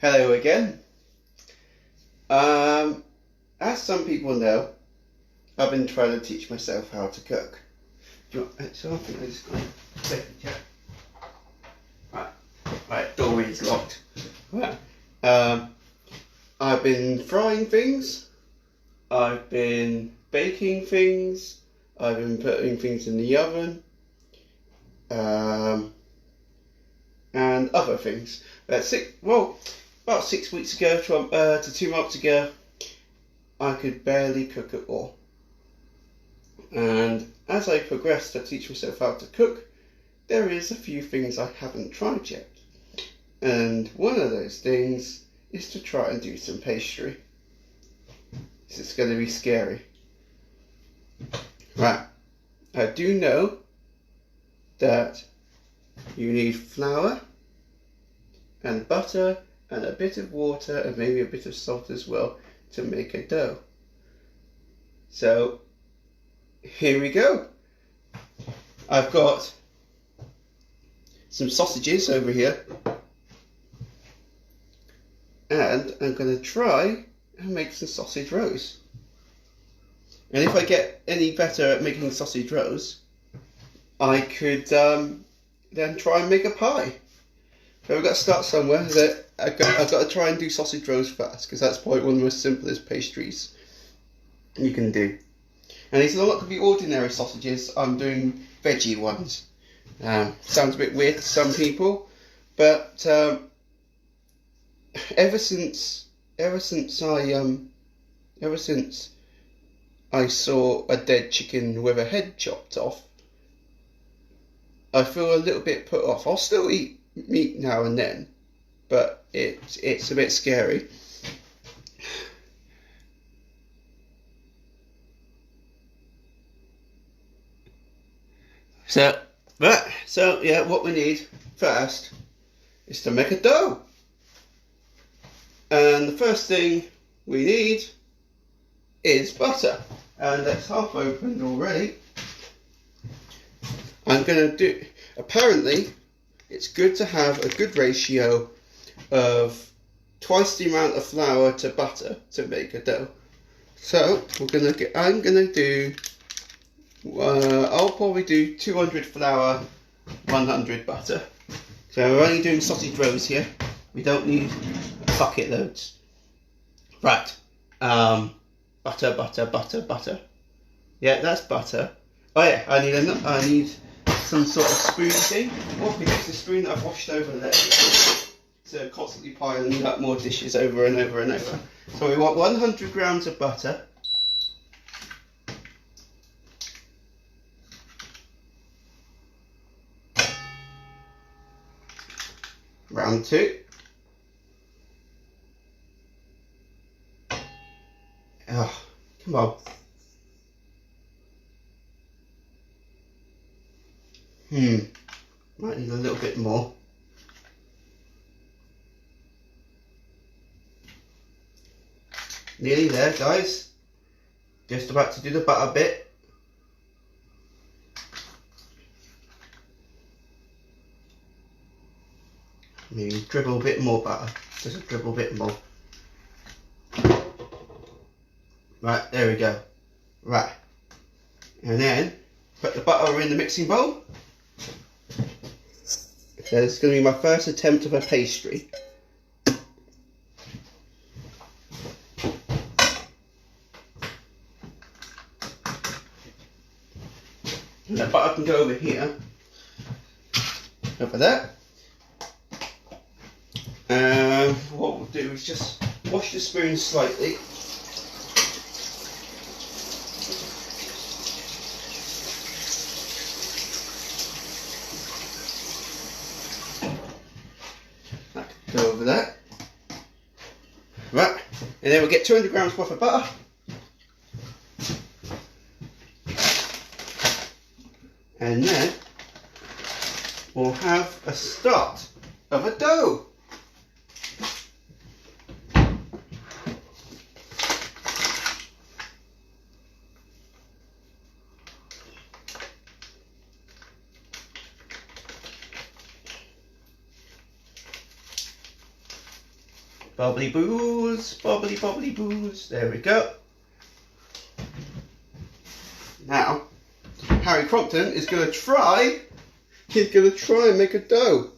Hello again. As some people know, I've been trying to teach myself how to cook. So I think I just got to take a check. Right, doorway's locked. Right. I've been frying things. I've been baking things. I've been putting things in the oven. And other things. About 6 weeks ago to 2 months ago, I could barely cook at all. And as I progressed to teach myself how to cook, there is a few things I haven't tried yet. And one of those things is to try and do some pastry. This is going to be scary. Right, I do know that you need flour and butter and a bit of water and maybe a bit of salt as well to make a dough. So here we go. I've got some sausages over here and I'm going to try and make some sausage rolls. And if I get any better at making sausage rolls, I could then try and make a pie. So I've got to start somewhere. I've got to try and do sausage rolls first, because that's probably one of the most simplest pastries you can do. And these are not going to be ordinary sausages. I'm doing veggie ones. Sounds a bit weird to some people, but ever since I saw a dead chicken with a head chopped off, I feel a little bit put off. I'll still eat meat now and then, but it's a bit scary. So yeah, what we need first is to make a dough. And the first thing we need is butter. And that's half opened already. Apparently, it's good to have a good ratio of twice the amount of flour to butter to make a dough. So I'll probably do 200 flour, 100 butter. So we're only doing sausage rolls here. We don't need bucket loads. Right. Butter. Yeah, that's butter. Oh yeah, I need some sort of spoon thing. Oh, it's the spoon that I've washed over there. So constantly piling up more dishes over and over and over. So we want 100 grams of butter. Round 2. Oh, come on. Might need a little bit more. Nearly there, guys. Just about to do the butter bit. Maybe dribble a bit more butter. Just a dribble bit more. Right, there we go. Right. And then put the butter in the mixing bowl. So this is going to be my first attempt of a pastry. And the butter can go over here. Over there. And what we'll do is just wash the spoon slightly. That can go over there. Right, and then we'll get 200 grams worth of butter. And then we'll have a start of a dough. Bubbly boos, bubbly bubbly boos. There we go. Now, Harry Crompton is going to try. He's going to try and make a dough.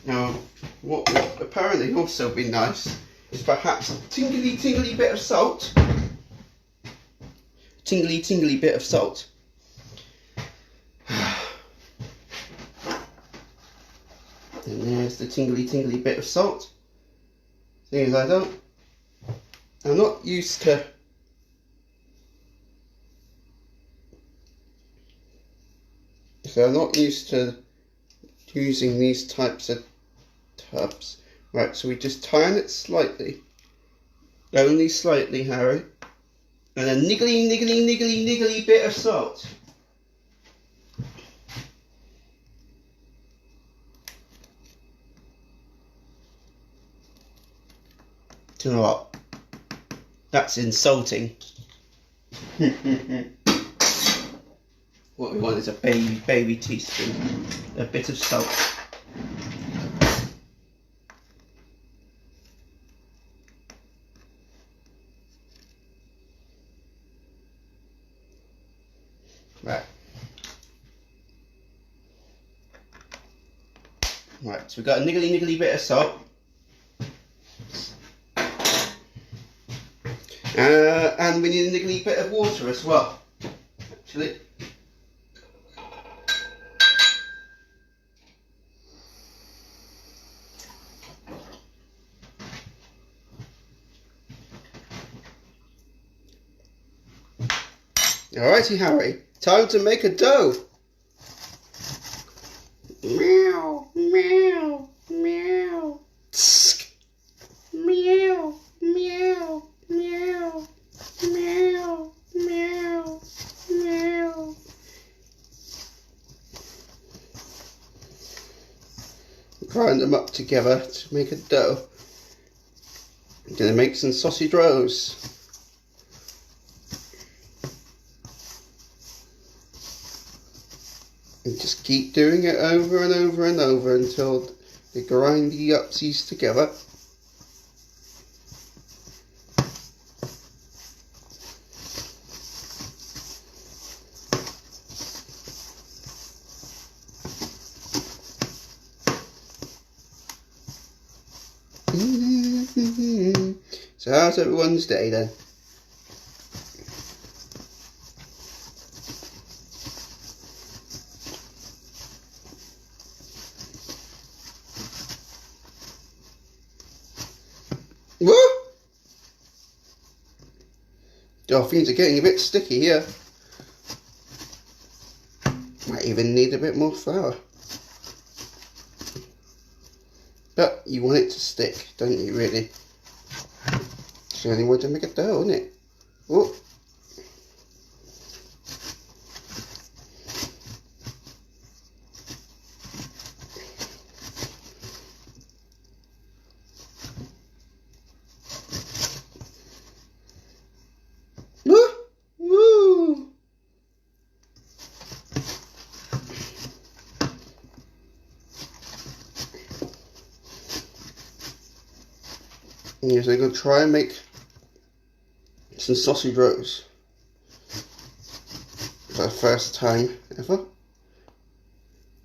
Now, what would apparently also be nice is perhaps a tingly bit of salt. Tingly bit of salt. And there's the tingly bit of salt. Thing is, I'm not used to using these types of tubs. Right, so we just turn it slightly. Only slightly, Harry. And a niggly bit of salt. Do you know what? That's insulting. What we want is a baby teaspoon. A bit of salt. Right. Right, so we've got a niggly bit of salt. And we need a niggly bit of water as well, actually. Alrighty, Harry, time to make a dough. Meow, meow, meow. Tsk. Meow, meow, meow, meow, meow, meow. Grind them up together to make a dough. I'm going to make some sausage rolls. And just keep doing it over and over and over until the grindy upsies together. So how's everyone's day then? Whoa! Oh, things are getting a bit sticky here. Might even need a bit more flour. But you want it to stick, don't you, really? It's the only way to make a dough, isn't it? Oh. Woo! Yes, I'm going to try and make some sausage rolls for the first time ever.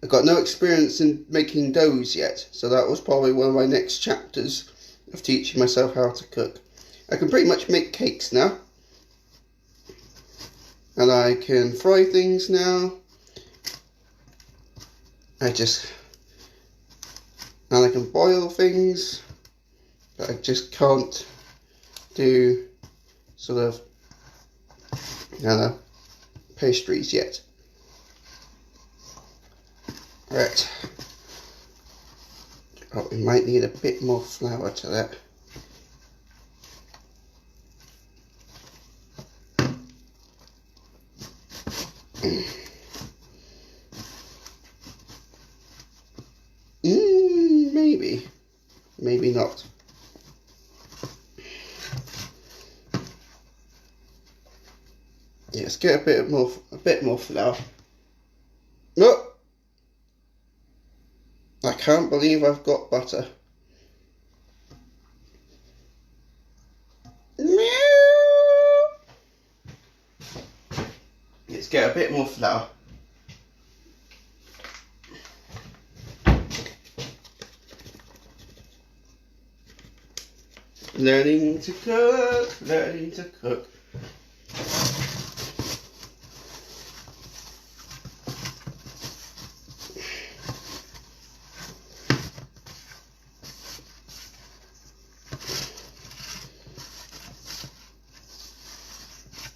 I've got no experience in making doughs yet, so that was probably one of my next chapters of teaching myself how to cook. I can pretty much make cakes now, and I can fry things now. And I can boil things. I just can't do sort of, I don't know, pastries yet. Right. Oh, we might need a bit more flour to that. Maybe not. Yeah, let's get a bit more flour. No, I can't believe I've got butter. Let's get a bit more flour. Learning to cook, learning to cook.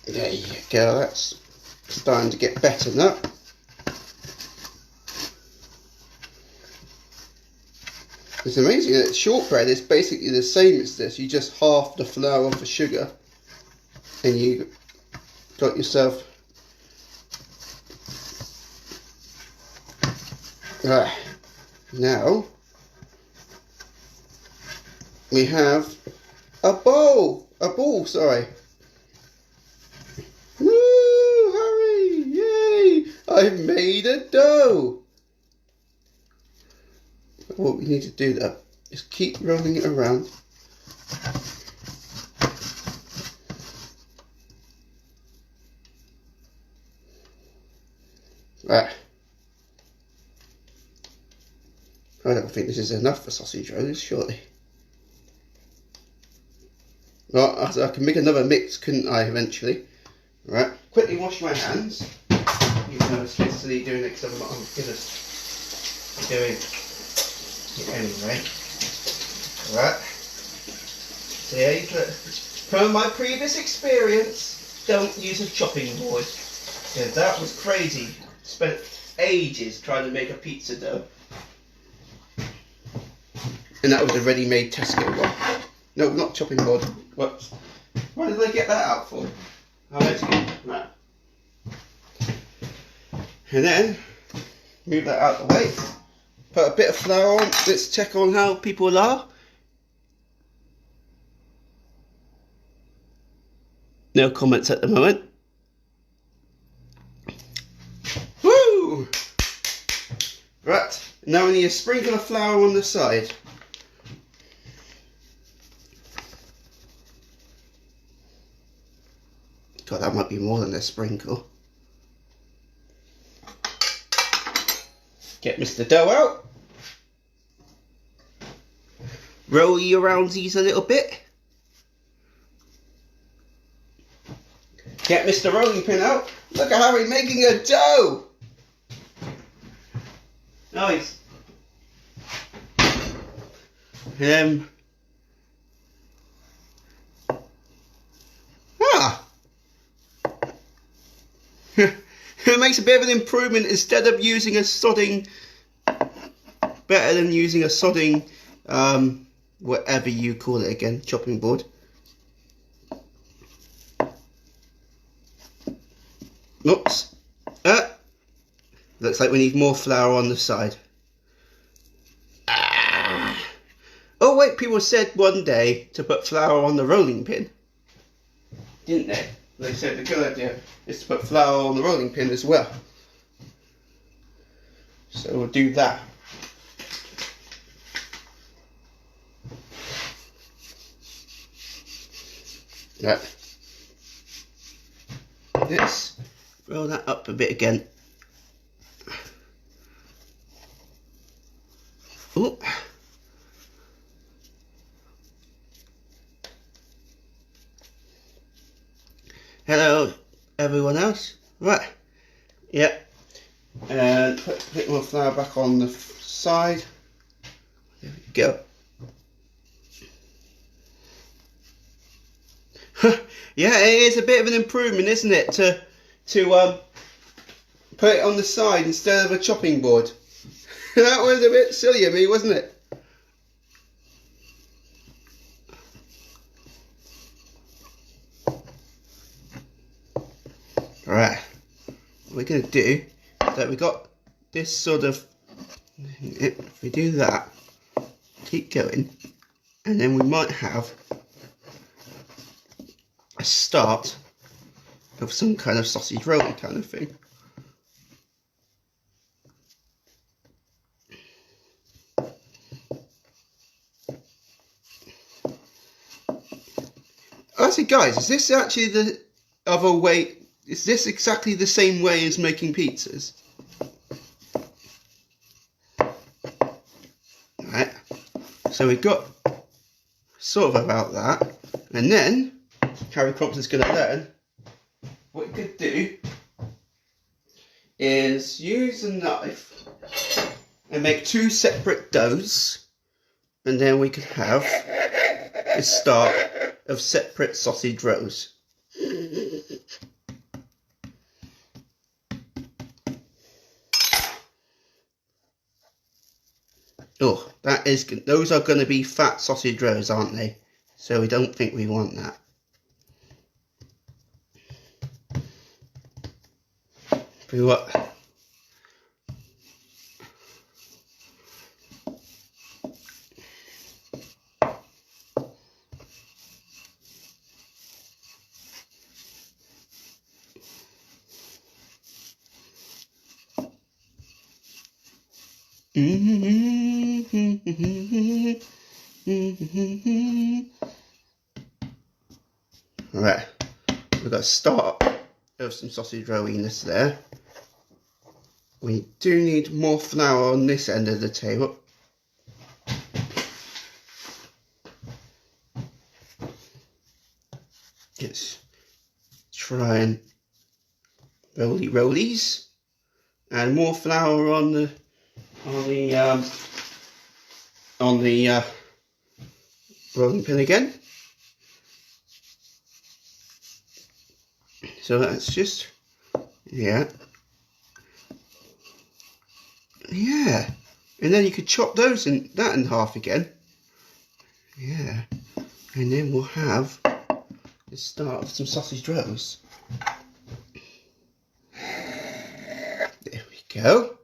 There you go, that's starting to get better now. It's amazing that shortbread is basically the same as this. You just half the flour off the sugar and you got yourself now we have a ball, sorry. Woo, hurry, yay, I've made a dough. What we need to do though is keep rolling it around. Right. I don't think this is enough for sausage rolls, surely. Well, I can make another mix, couldn't I, eventually? Right, quickly wash my hands. Even though I was busily doing it because I'm not going to doing it anyway. Right. So yeah, from my previous experience, don't use a chopping board. Yeah, that was crazy. Spent ages trying to make a pizza dough. And that was a ready-made Tesco one. No, not chopping board. Whoops. Why did I get that out for? Oh, that's good. Right. And then, move that out of the way. Put a bit of flour on. Let's check on how people are. No comments at the moment. Woo! Right. Now we need a sprinkle of flour on the side. God, that might be more than a sprinkle. Get Mr. Dough out. Roll your roundsies a little bit. Get Mr. Rolling Pin out. Look at Harry making a dough. Nice. It makes a bit of an improvement. Instead of using a sodding, better than using a sodding, whatever you call it again, chopping board. Oops. Looks like we need more flour on the side. Oh wait, people said one day to put flour on the rolling pin. Didn't they? They said the good idea is to put flour on the rolling pin as well. So we'll do that. Right. Let's roll that up a bit again. Ooh. Hello, everyone else. Right. Yep. And put a bit more flour back on the side. There we go. Yeah, it is a bit of an improvement, isn't it? To put it on the side instead of a chopping board. That was a bit silly of me, wasn't it? Alright, what we're going to do is that we got this sort of, if we do that, keep going, and then we might have a start of some kind of sausage rolling kind of thing. I said, guys, is this actually the other way? Is this exactly the same way as making pizzas? Right. So we got sort of about that. And then Harry Crompton's going to learn what you could do is use a knife and make two separate doughs, and then we could have the start of separate sausage rolls. Oh, those are going to be fat sausage rolls, aren't they? So we don't think we want that. But what? Right, we've got a start of some sausage rolliness there. We do need more flour on this end of the table. Let's try and rollies, and more flour on the rolling pin again. So that's just, yeah, and then you could chop that in half again, yeah, and then we'll have the start of some sausage rolls. There we go.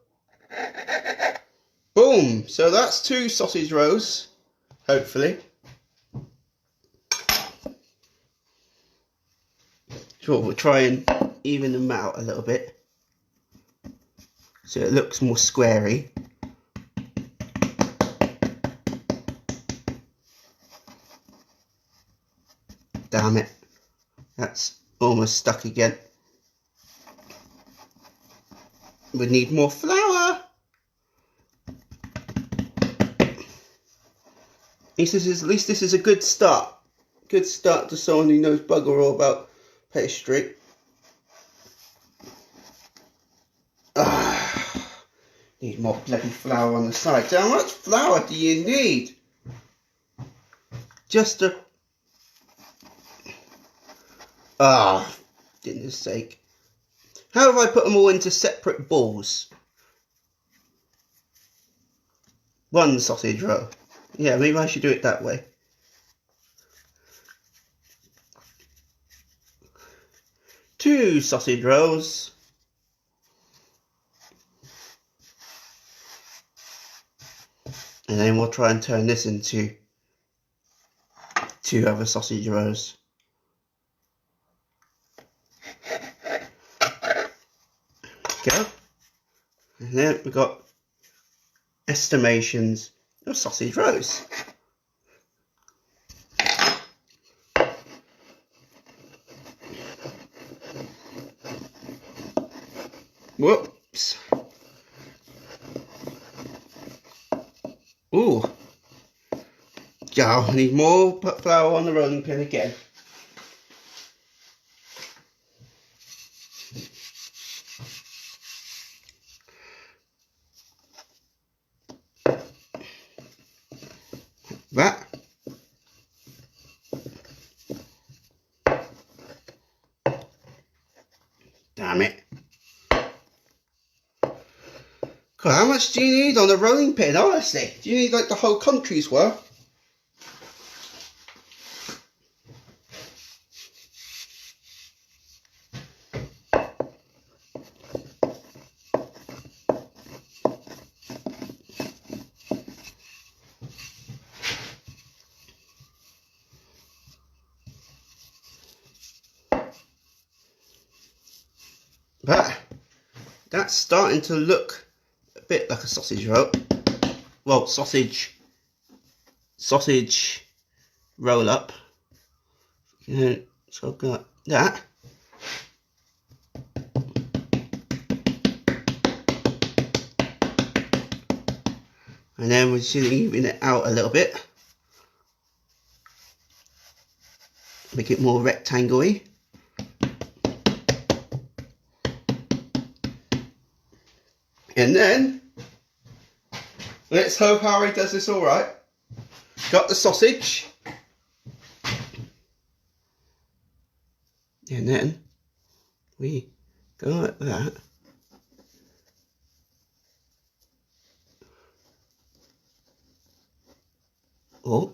Boom! So that's 2 sausage rolls, hopefully. So we'll try and even them out a little bit so it looks more squarey. Damn it, that's almost stuck again. We need more flour. At least this is a good start. Good start to someone who knows bugger all about pastry. Need more bloody flour on the side. So how much flour do you need? Just a... goodness sake. How have I put them all into separate balls? One sausage roll. Yeah, maybe I should do it that way. Two sausage rolls. And then we'll try and turn this into 2 other sausage rolls. Go. And then we've got estimations of sausage rolls. Whoops. Ooh. Yeah, I need more flour on the rolling pin again. That. Damn it. God, how much do you need on the rolling pin, honestly? Do you need like the whole country's worth? But that's starting to look a bit like a sausage roll. Well, sausage roll up. So I've got that. And then we should even it out a little bit. Make it more rectangle-y. And then, let's hope Harry does this alright. Got the sausage. And then, we go like that. Oh,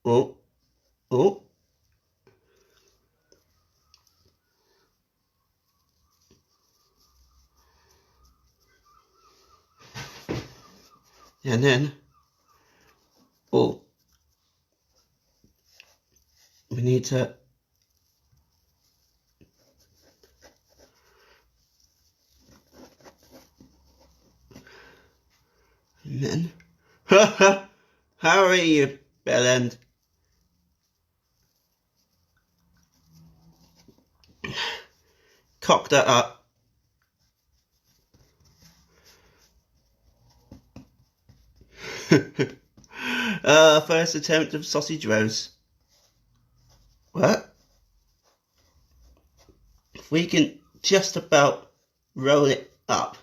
oh, oh. And then, oh, we need to and then, how are you, bellend? Cock that up. First attempt of sausage roast. What? If we can just about roll it up.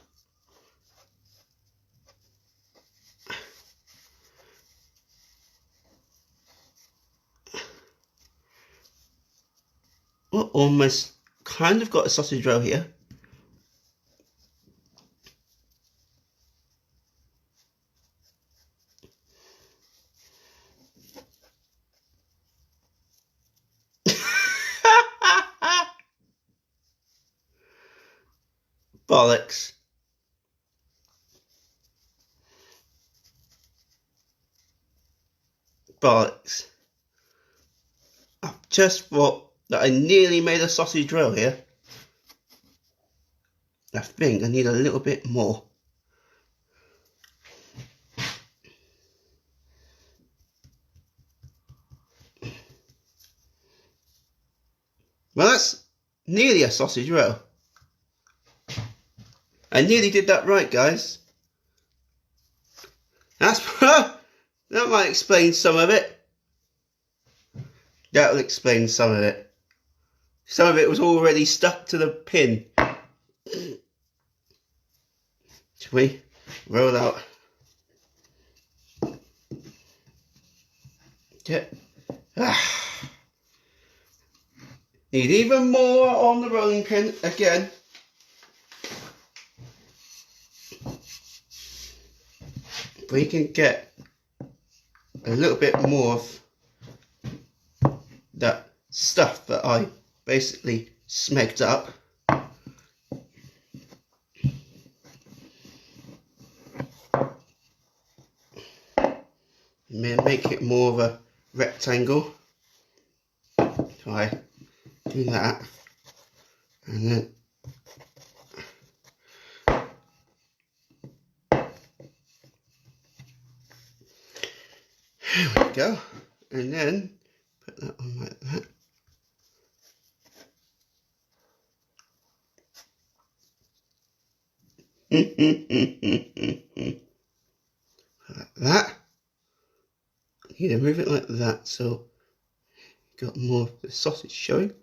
We're almost kind of got a sausage roll here. Bollocks. Bollocks. I've just thought that I nearly made a sausage roll here. I think I need a little bit more. Well, that's nearly a sausage roll. I nearly did that right, guys. That's that might explain some of it. That will explain some of it. Some of it was already stuck to the pin. Should we roll out? Yeah. Need even more on the rolling pin again. We can get a little bit more of that stuff that I basically smegged up. Make it more of a rectangle. So I do that, and then there we go, and then put that on like that. Like that. You know, move it like that so you got more of the sausage showing.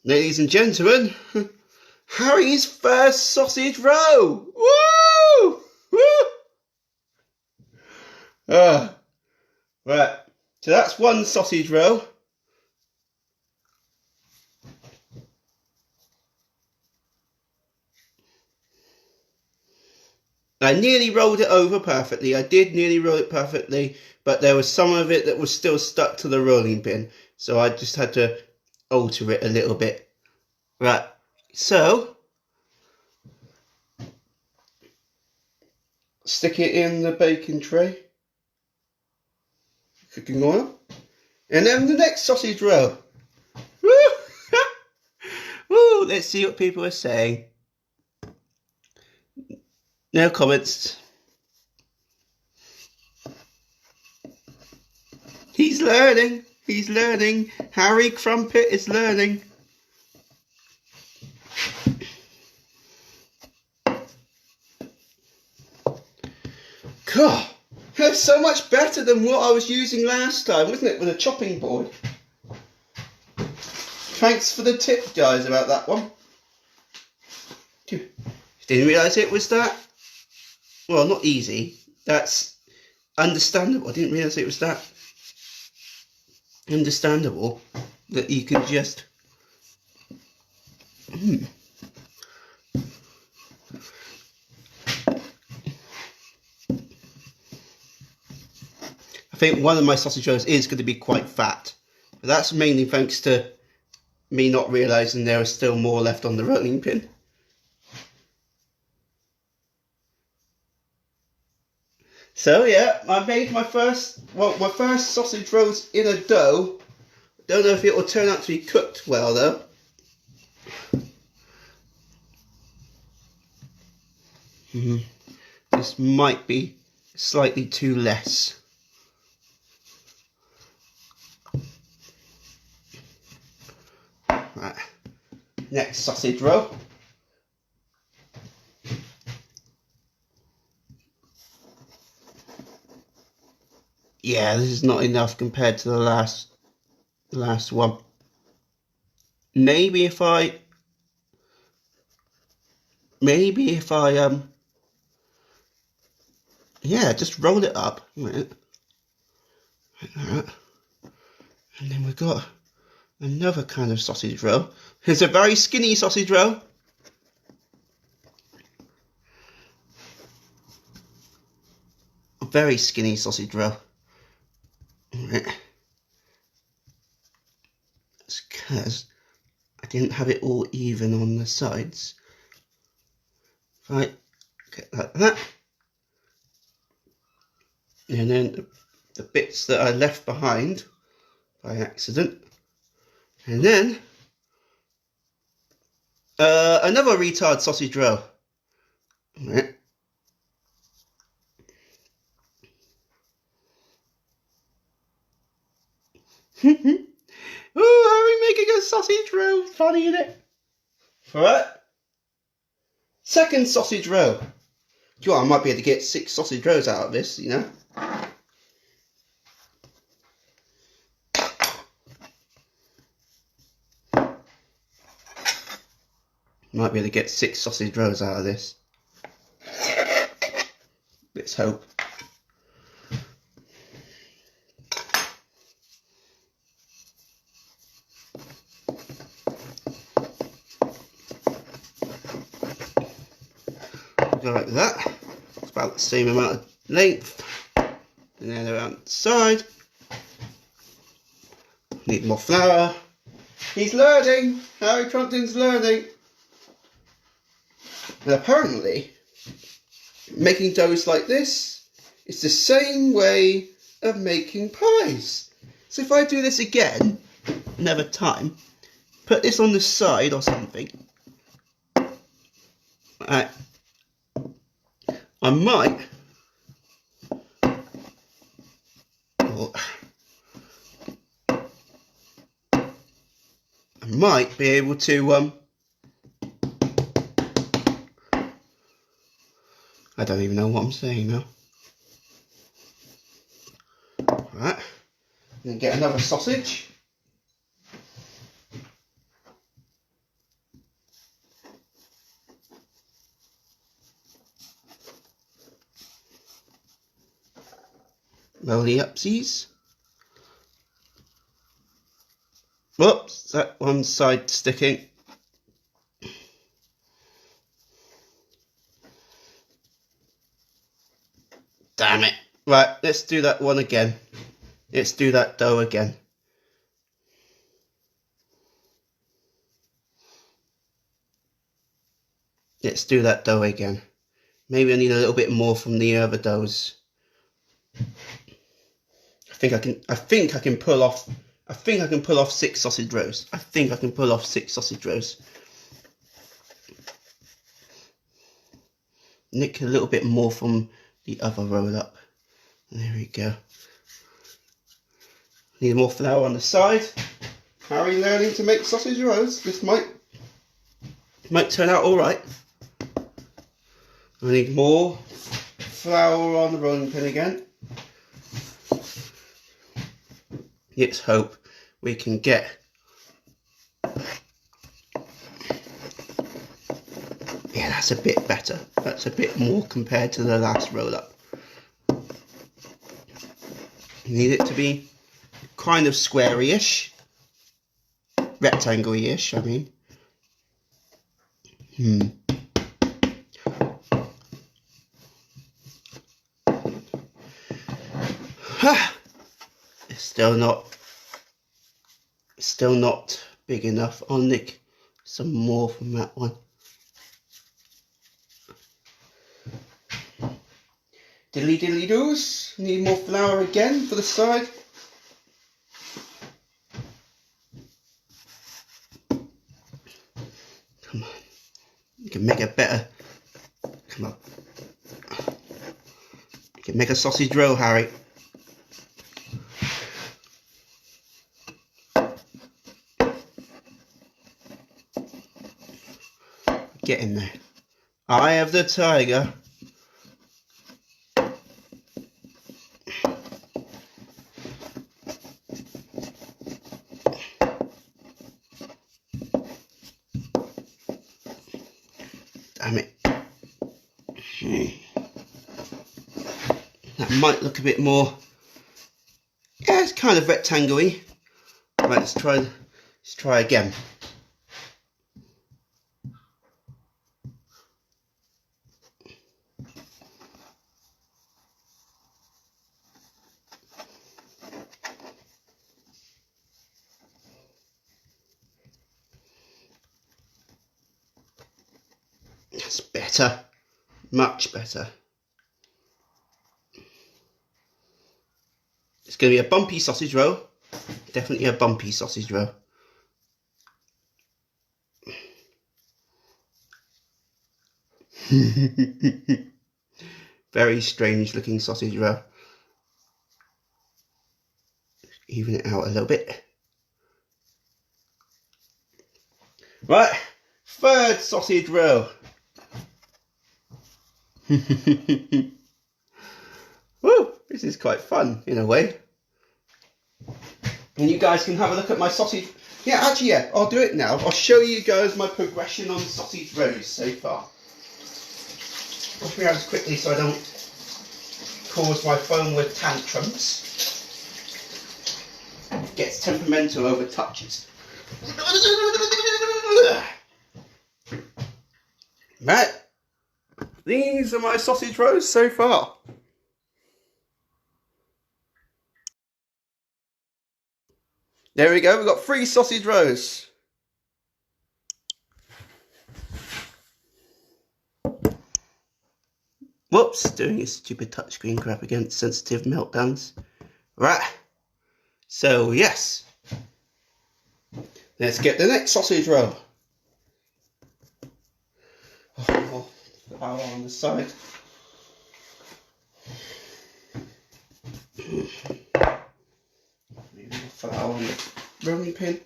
Ladies and gentlemen, Harry's first sausage roll! Woo! Woo! Right, so that's one sausage roll. I nearly rolled it over perfectly. I did nearly roll it perfectly, but there was some of it that was still stuck to the rolling pin. So I just had to alter it a little bit. Right, so stick it in the baking tray, cooking oil, and then the next sausage roll. Woo! Woo! Let's see what people are saying. No comments. He's learning. He's learning. Harry Crumpet is learning. God, that's so much better than what I was using last time, wasn't it, with a chopping board? Thanks for the tip, guys, about that one. Didn't realise it was that. Well, not easy. That's understandable. I didn't realise it was that understandable that you can just. I think one of my sausage rolls is going to be quite fat, but that's mainly thanks to me not realising there was still more left on the rolling pin. So yeah, I made my first sausage rolls in a dough. Don't know if it will turn out to be cooked well though. This might be slightly too less. Right, next sausage roll. Yeah, this is not enough compared to the last one. Maybe if I yeah, just roll it up like that. And then we've got another kind of sausage roll. It's a very skinny sausage roll. A very skinny sausage roll. Right. That's because I didn't have it all even on the sides. Right, get like that. And then the bits that I left behind by accident. And then another retard sausage roll. Right. Oh, Harry making a sausage roll. Funny, isn't it? Alright. Second sausage roll. Do you know, I might be able to get 6 sausage rolls out of this, you know. Might be able to get 6 sausage rolls out of this. Let's hope. Go like that. It's about the same amount of length. And then around the side. Need more flour. He's learning. Harry Crumpton's learning. And apparently, making doughs like this is the same way of making pies. So if I do this again, another time, put this on the side or something. I might be able to I don't even know what I'm saying now. Right, then get another sausage. Roll the upsies. Whoops, that one side sticking. Damn it. Right, let's do that one again. Let's do that dough again. Let's do that dough again. Maybe I need a little bit more from the other doughs. I think I can pull off 6 sausage rolls. I think I can pull off 6 sausage rolls. Nick a little bit more from the other roll up. There we go. Need more flour on the side. Harry learning to make sausage rolls. This might turn out all right. I need more flour on the rolling pin again. Let's hope we can get that's a bit better. That's a bit more compared to the last roll up. You need it to be kind of squarey-ish. Rectangle-ish, I mean. It's still not big enough. I'll nick some more from that one. Diddly diddly doos. Need more flour again for the side. Come on. You can make a better. Come on. You can make a sausage roll, Harry. Get in there. Eye of the tiger. Damn it. That might look a bit more. Yeah, it's kind of rectangle-y. Right, let's try again. That's better. Much better. It's going to be a bumpy sausage roll. Definitely a bumpy sausage roll. Very strange looking sausage roll. Even it out a little bit. Right, third sausage roll. Woo, this is quite fun in a way. And you guys can have a look at my sausage. Yeah, actually, yeah, I'll do it now. I'll show you guys my progression on sausage rolls so far. Wash my hands quickly so I don't cause my phone with tantrums. It gets temperamental over touches. Right, these are my sausage rolls so far. There we go, we've got 3 sausage rolls. Whoops, doing a stupid touchscreen crap against sensitive meltdowns. Right, so yes. Let's get the next sausage roll. Oh, flour on the side. Maybe more flour on the rolling pin.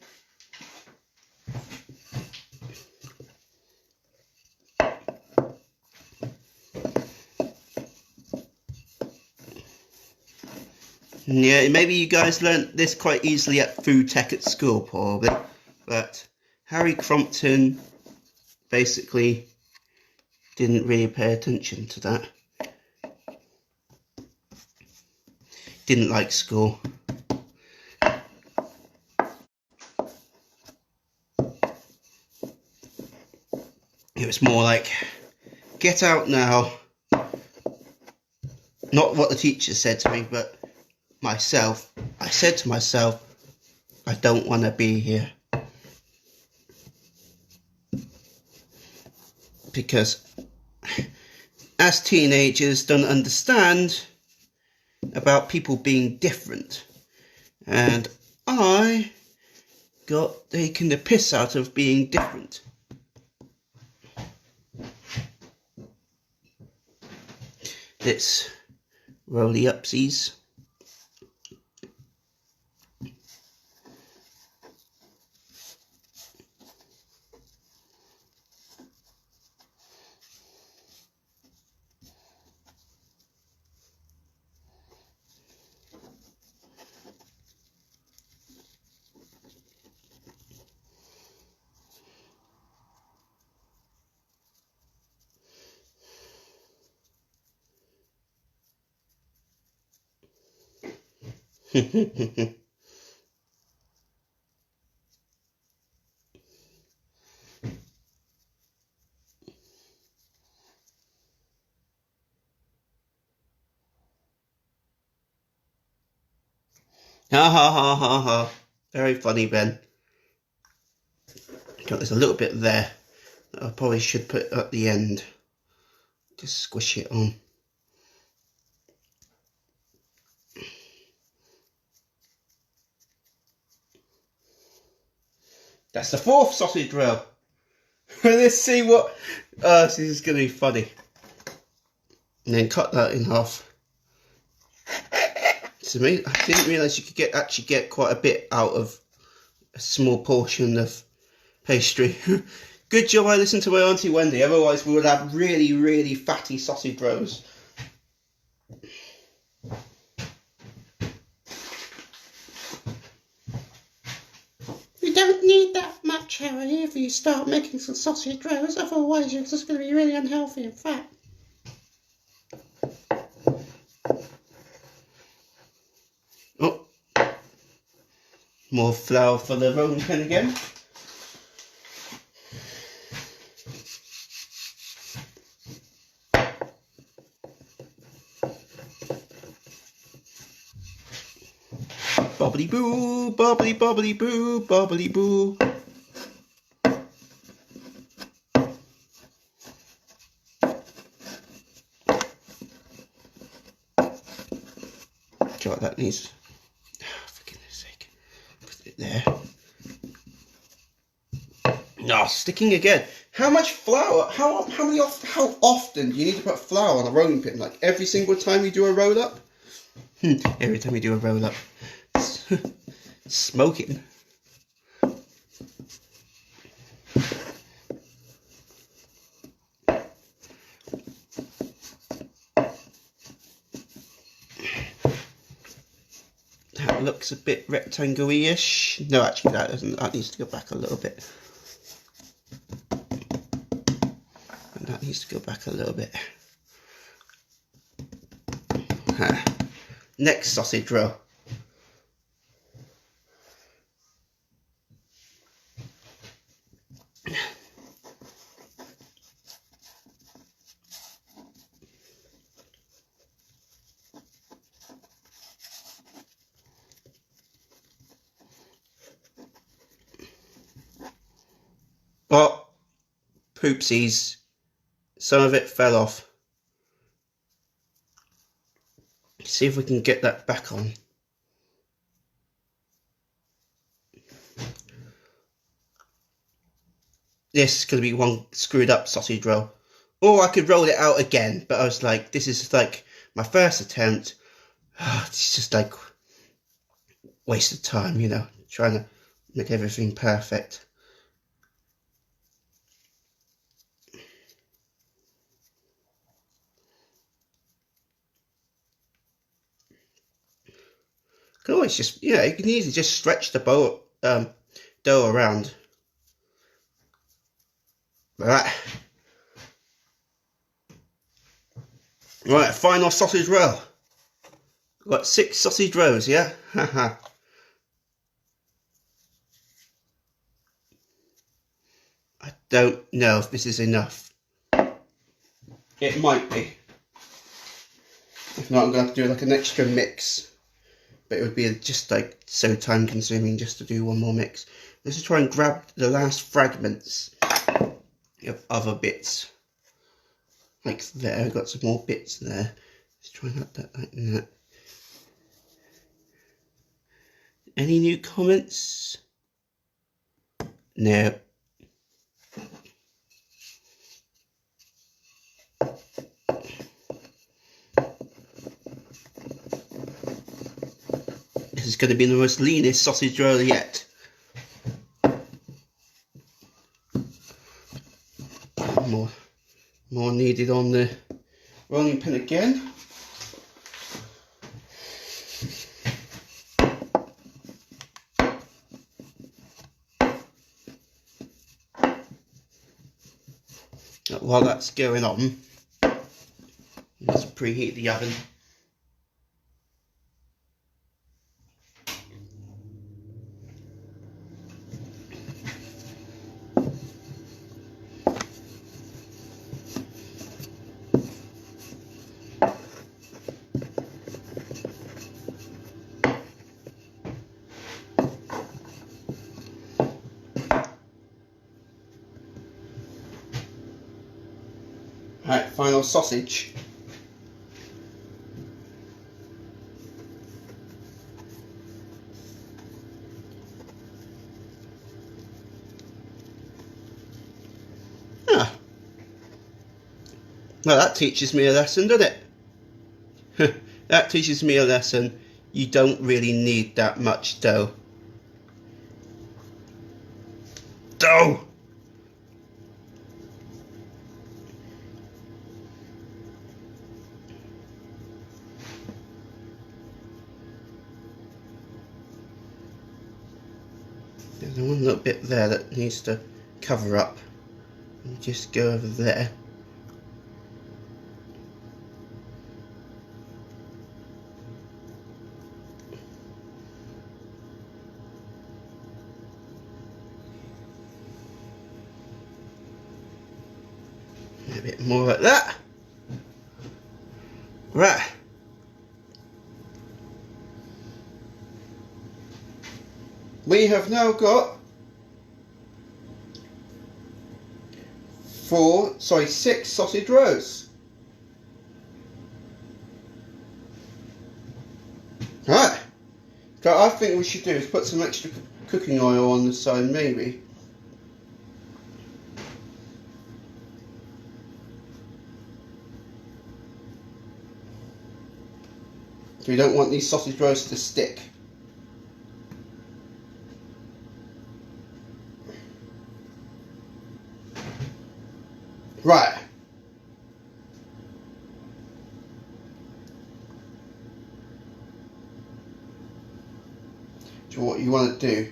Yeah, maybe you guys learnt this quite easily at food tech at school, probably. But Harry Crompton basically didn't really pay attention to that. Didn't like school. It was more like, get out now. Not what the teacher said to me, but myself. I said to myself, I don't want to be here. Because as teenagers don't understand about people being different. And I got taken the piss out of being different. Let's roll the upsies. Ha ha ha ha ha. Very funny, Ben. There's a little bit there that I probably should put at the end. Just squish it on. That's the 4th sausage roll. Let's see what... this is going to be funny. And then cut that in half. To me, I didn't realise you could actually get quite a bit out of a small portion of pastry. Good job I listened to my Auntie Wendy, otherwise we would have really, really fatty sausage rolls. You don't need that much, Harry, if you start making some sausage rolls, otherwise you're just going to be really unhealthy and fat. Oh, more flour for the rolling pin again. Bobbly boo, bobbly bobbly boo, bobbly boo. God, that needs. For goodness sake, put it there. No, sticking again. How much flour? How often do you need to put flour on a rolling pin? Like every single time you do a roll up? Every time you do a roll up. Smoking. That looks a bit rectangle-ish. No, actually that doesn't. That needs to go back a little bit. And that needs to go back a little bit. Next sausage roll. Oh, poopsies. Some of it fell off. See if we can get that back on. This is going to be one screwed up sausage roll. Or I could roll it out again, but I was like, this is like my first attempt. It's just like waste of time, you know, trying to make everything perfect. You can always just, you know, you can easily just stretch the dough around. Right. Right, final sausage roll. We've got 6 sausage rolls, yeah? Haha. I don't know if this is enough. It might be. If not, I'm going to have to do like an extra mix. But it would be just like so time consuming just to do one more mix. Let's just try and grab the last fragments of other bits. Like there, I've got some more bits there. Let's try and add that like that. Any new comments? No. This is going to be the most leanest sausage roll yet. More needed on the rolling pin again. While that's going on, let's preheat the oven. Alright, final sausage. Ah. Well, that teaches me a lesson, doesn't it? That teaches me a lesson. You don't really need that much dough. Dough! There's one little bit there that needs to cover up. And just go over there. A bit more like that. Right. We have now got 6 sausage rolls. Right. So I think we should do is put some extra cooking oil on the side, maybe. We don't want these sausage rolls to stick. Right. So what you want to do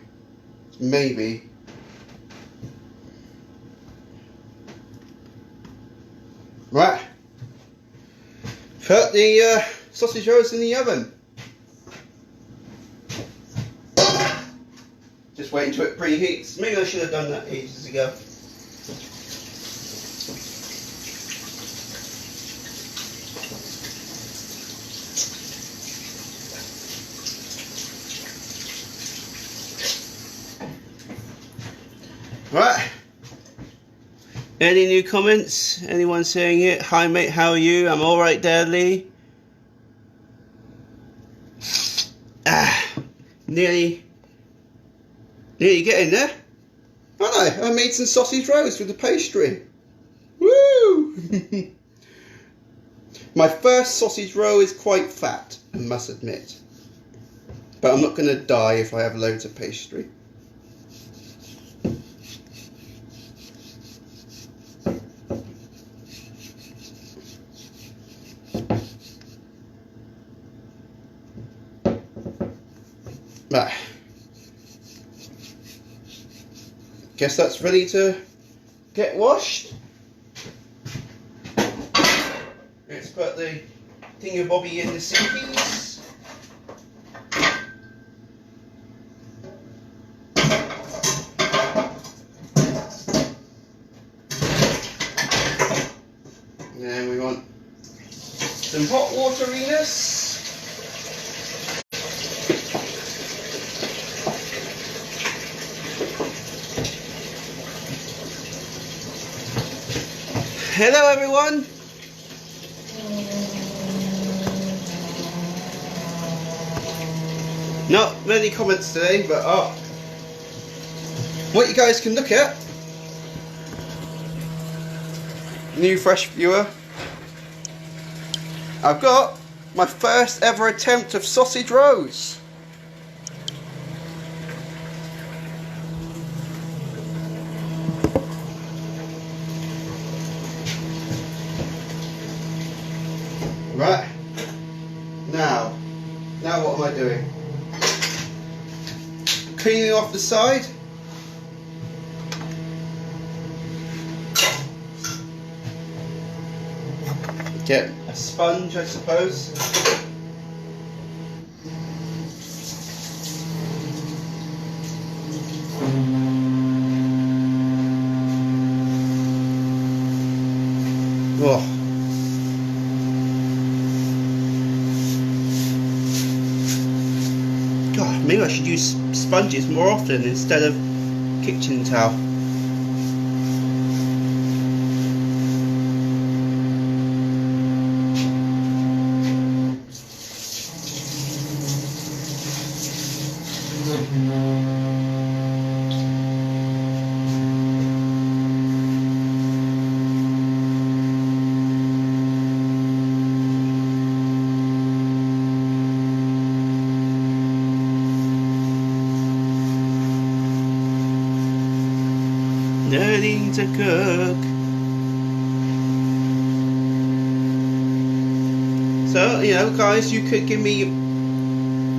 is maybe put the sausage rolls in the oven. Just wait until it preheats. Maybe I should have done that ages ago. Right. Any new comments? Anyone saying it? Hi mate, how are you? I'm alright there, Lee. Nearly getting there. Aren't I made some sausage rolls with the pastry. Woo! My first sausage roll is quite fat, I must admit. But I'm not going to die if I have loads of pastry. Right. Guess that's ready to get washed. Let's put the thingamabobby in the sinkies. And then we want some hot wateriness. Hello everyone! Not many comments today, but what you guys can look at. New fresh viewer. I've got my first ever attempt of sausage rolls. Right, now what am I doing? Cleaning off the side. Get a sponge, I suppose. Oh. God, maybe I should use sponges more often instead of kitchen towel. learning to cook. So, you know, guys, you could give me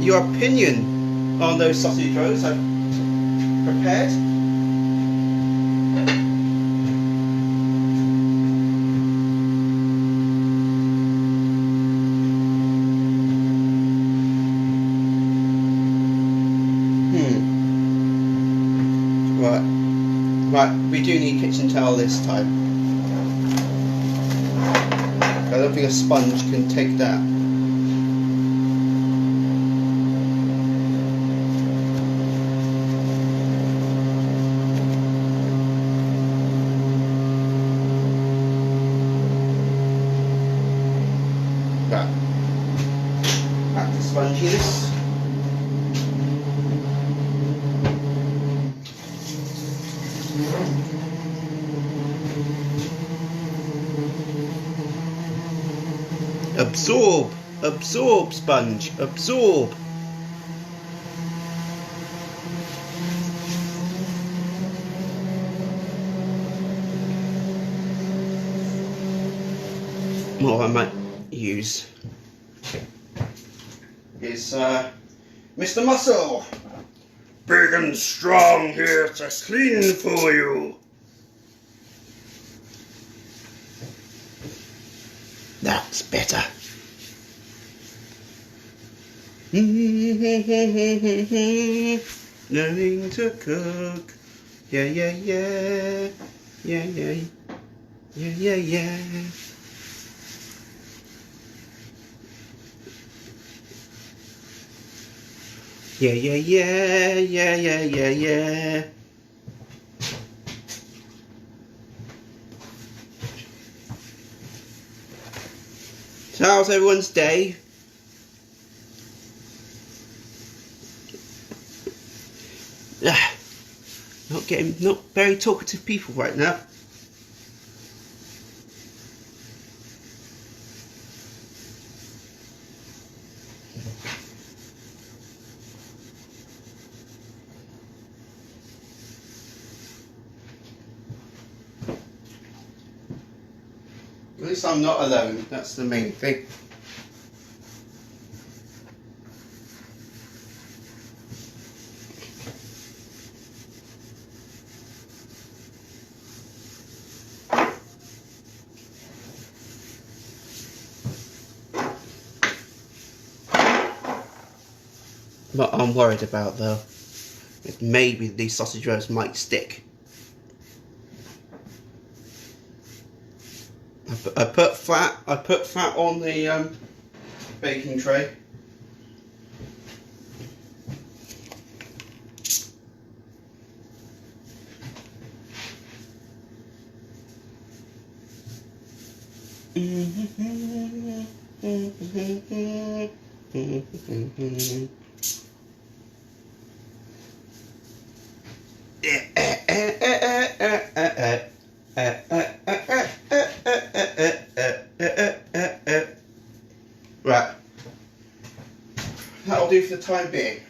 your opinion on those sausage rolls I've prepared. Right, we do need kitchen towel this time. I don't think a sponge can take that. Right. Back to sponginess. Absorb, absorb, sponge, absorb. What I might use is Mr. Muscle, big and strong here to clean for you. That's better. Learning to cook. Yeah, yeah, yeah. Yeah, yeah. Yeah, yeah, yeah. Yeah, yeah, yeah. Yeah, yeah, yeah, yeah. So how's everyone's day? Not very talkative people right now. At least I'm not alone, that's the main thing. What I'm worried about though is maybe these sausage rolls might stick. I put fat on the baking tray. Right, that'll do for the time being.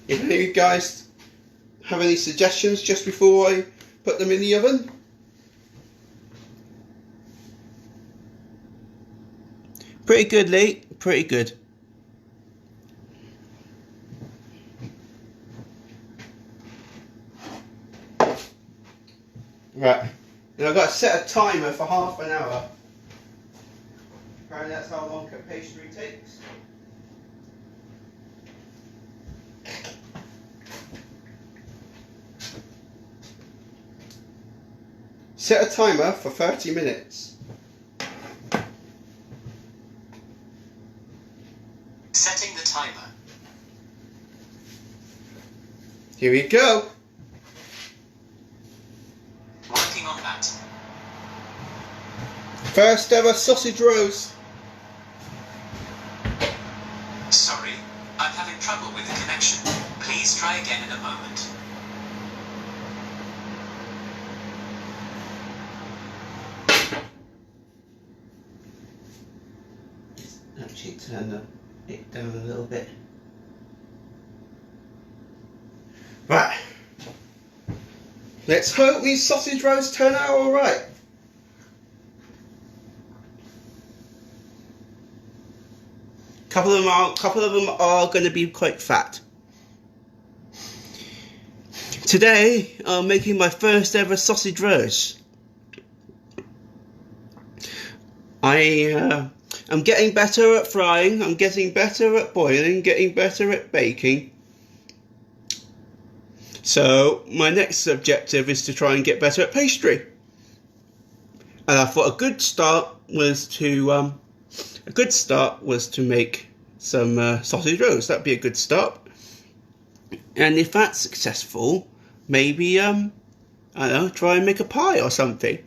If any of you guys have any suggestions just before I put them in the oven, pretty good, Lee, pretty good. Right, now I've got to set a timer for half an hour. Apparently that's how long a pastry takes. Set a timer for 30 minutes. Setting the timer. Here we go. Working on that. First ever sausage roast. Sorry, I'm having trouble with the connection. Please try again in a moment. turn it down a little bit. Right. Let's hope these sausage rolls turn out alright. Couple of them are going to be quite fat. Today I'm making my first ever sausage roast. I'm getting better at frying, I'm getting better at boiling, getting better at baking. So my next objective is to try and get better at pastry. And I thought a good start was to make some sausage rolls. That'd be a good start. And if that's successful, maybe I don't know, try and make a pie or something.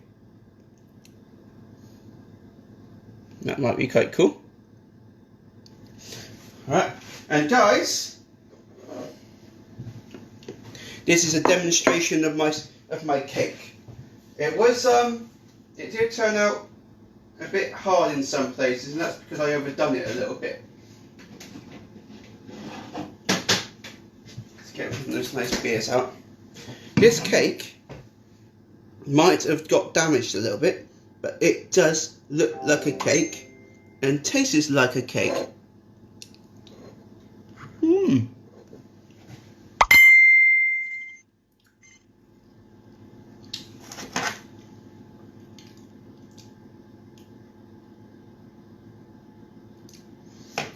That might be quite cool. Alright, and guys, this is a demonstration of my cake. It did turn out a bit hard in some places, and that's because I overdone it a little bit. Let's get those nice beers out. This cake might have got damaged a little bit, but it does look like a cake and tastes like a cake.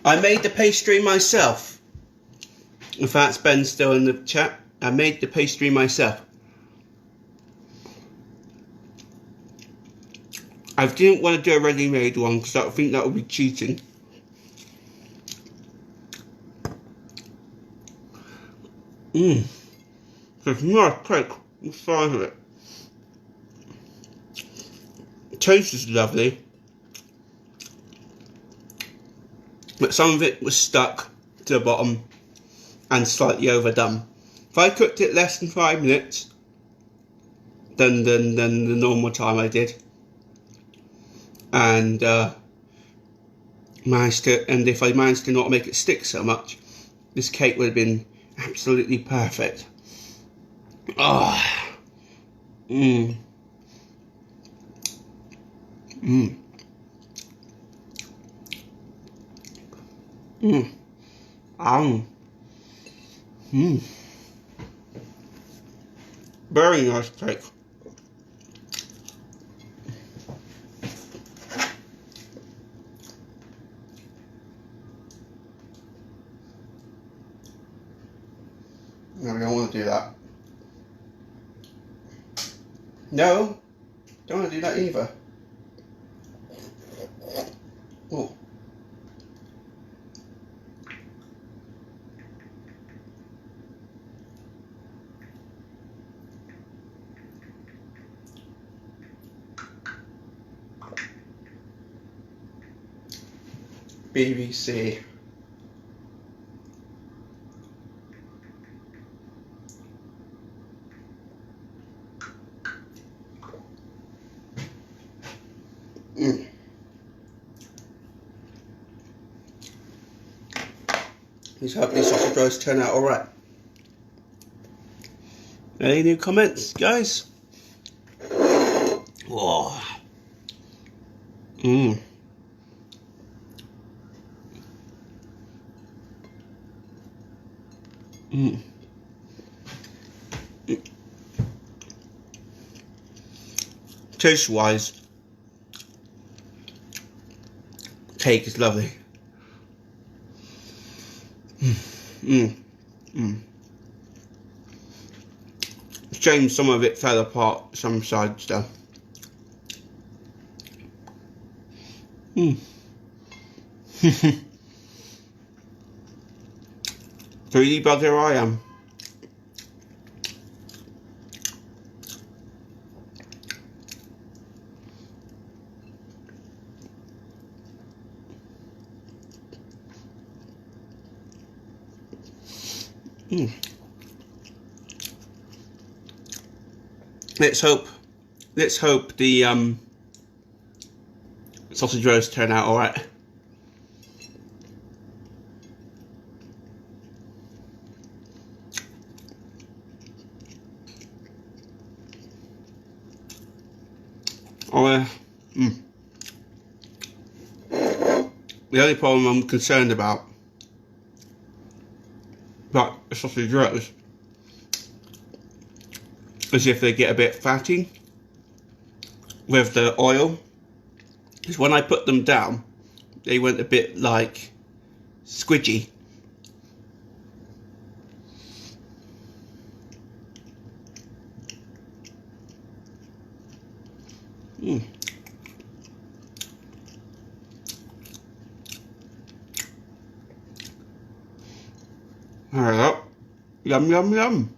I made the pastry myself. In fact, Ben's still in the chat. I made the pastry myself. I didn't want to do a ready-made one because I think that would be cheating. There's nice cake inside of it. The taste is lovely, but some of it was stuck to the bottom and slightly overdone. If I cooked it less than 5 minutes than the normal time I did, and if I managed to not make it stick so much, this cake would have been absolutely perfect. Very nice cake. No, we don't want to do that. No, don't want to do that either. Oh. BBC. Let's hope these sausage rolls turn out alright. Any new comments, guys? Whoa. Taste wise, cake is lovely. Shame some of it fell apart, some sides though. Greedy bugger I am. Let's hope the sausage rolls turn out alright. Oh, the only problem I'm concerned about the sausage rolls is if they get a bit fatty with the oil. Because when I put them down, they went a bit like squidgy. Alright, yum yum yum.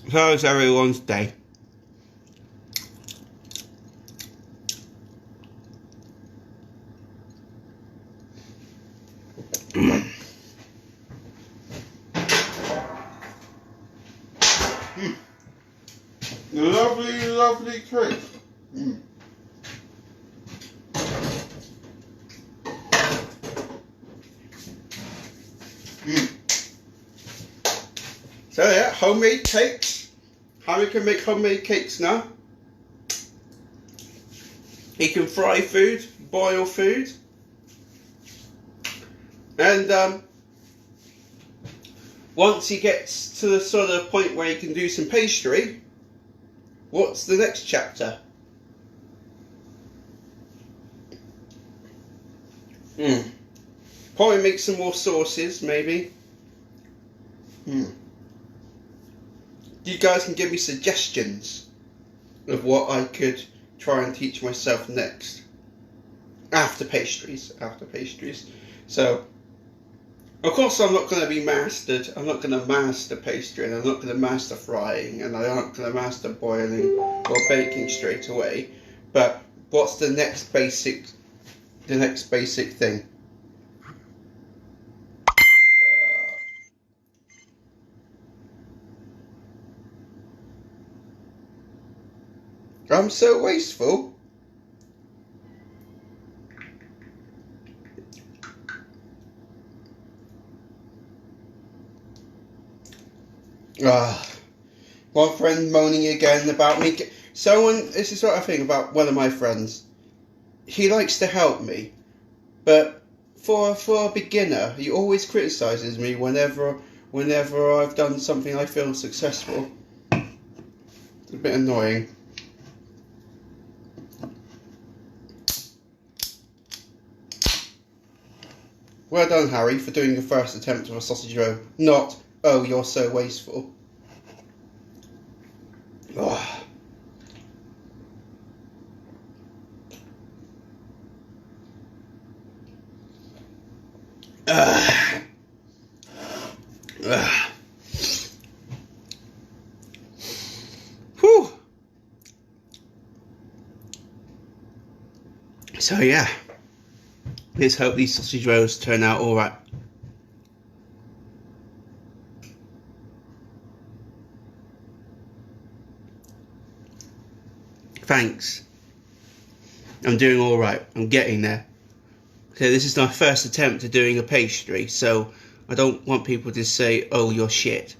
So how's everyone's day? Lovely, lovely cake. So yeah, homemade cakes. Harry can make homemade cakes now. He can fry food, boil food. And once he gets to the sort of point where he can do some pastry, what's the next chapter? Probably make some more sauces, maybe. You guys can give me suggestions of what I could try and teach myself next. After pastries. So, of course I'm not going to be mastered. I'm not going to master pastry, and I'm not going to master frying, and I'm not going to master boiling or baking straight away. But what's the next basic thing? I'm so wasteful. One friend moaning again about me. This is what I think about one of my friends. He likes to help me, but for a beginner, he always criticises me whenever I've done something I feel successful. It's a bit annoying. Well done, Harry, for doing your first attempt of a sausage roll. Not, oh, you're so wasteful. Oh. Whew. So yeah. Let's hope these sausage rolls turn out alright. Thanks. I'm doing alright. I'm getting there. So this is my first attempt at doing a pastry, so I don't want people to say, oh, you're shit.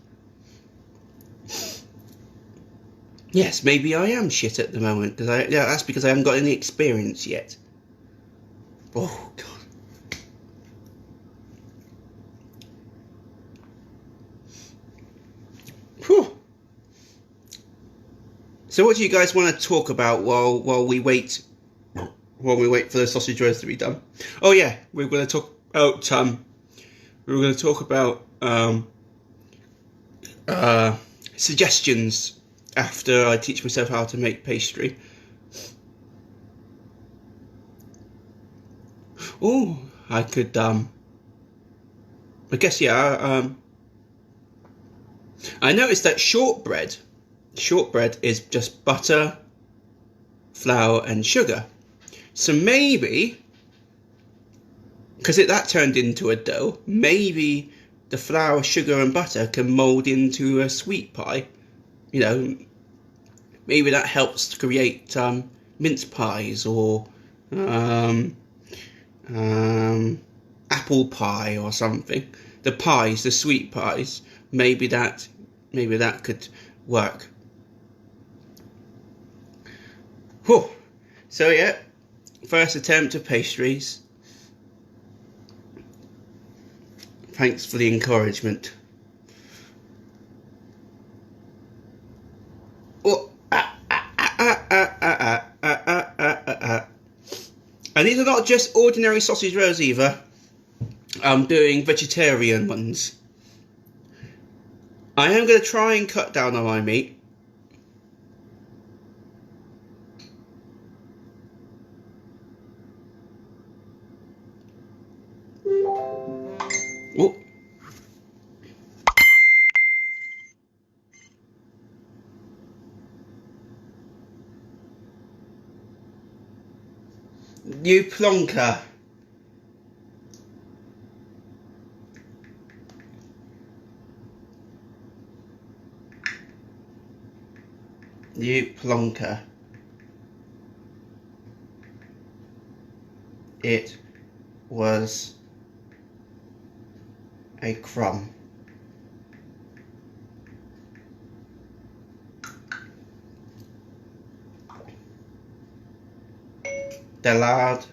Yes, maybe I am shit at the moment, that's because I haven't got any experience yet. Oh, God. Whew. So what do you guys want to talk about while we wait for the sausage rolls to be done? Oh yeah, we're going to talk about suggestions after I teach myself how to make pastry. Oh, I could I guess yeah. I noticed that shortbread is just butter, flour and sugar. So maybe, because that turned into a dough, maybe the flour, sugar and butter can mould into a sweet pie. You know, maybe that helps to create mince pies or apple pie or something. The sweet pies. Maybe that could work. Whew. So yeah, first attempt of pastries. Thanks for the encouragement. Oh, And these are not just ordinary sausage rolls either. I'm doing vegetarian ones. I am going to try and cut down on my meat. Oh. You plonker. You plonker. It was a crumb. The lard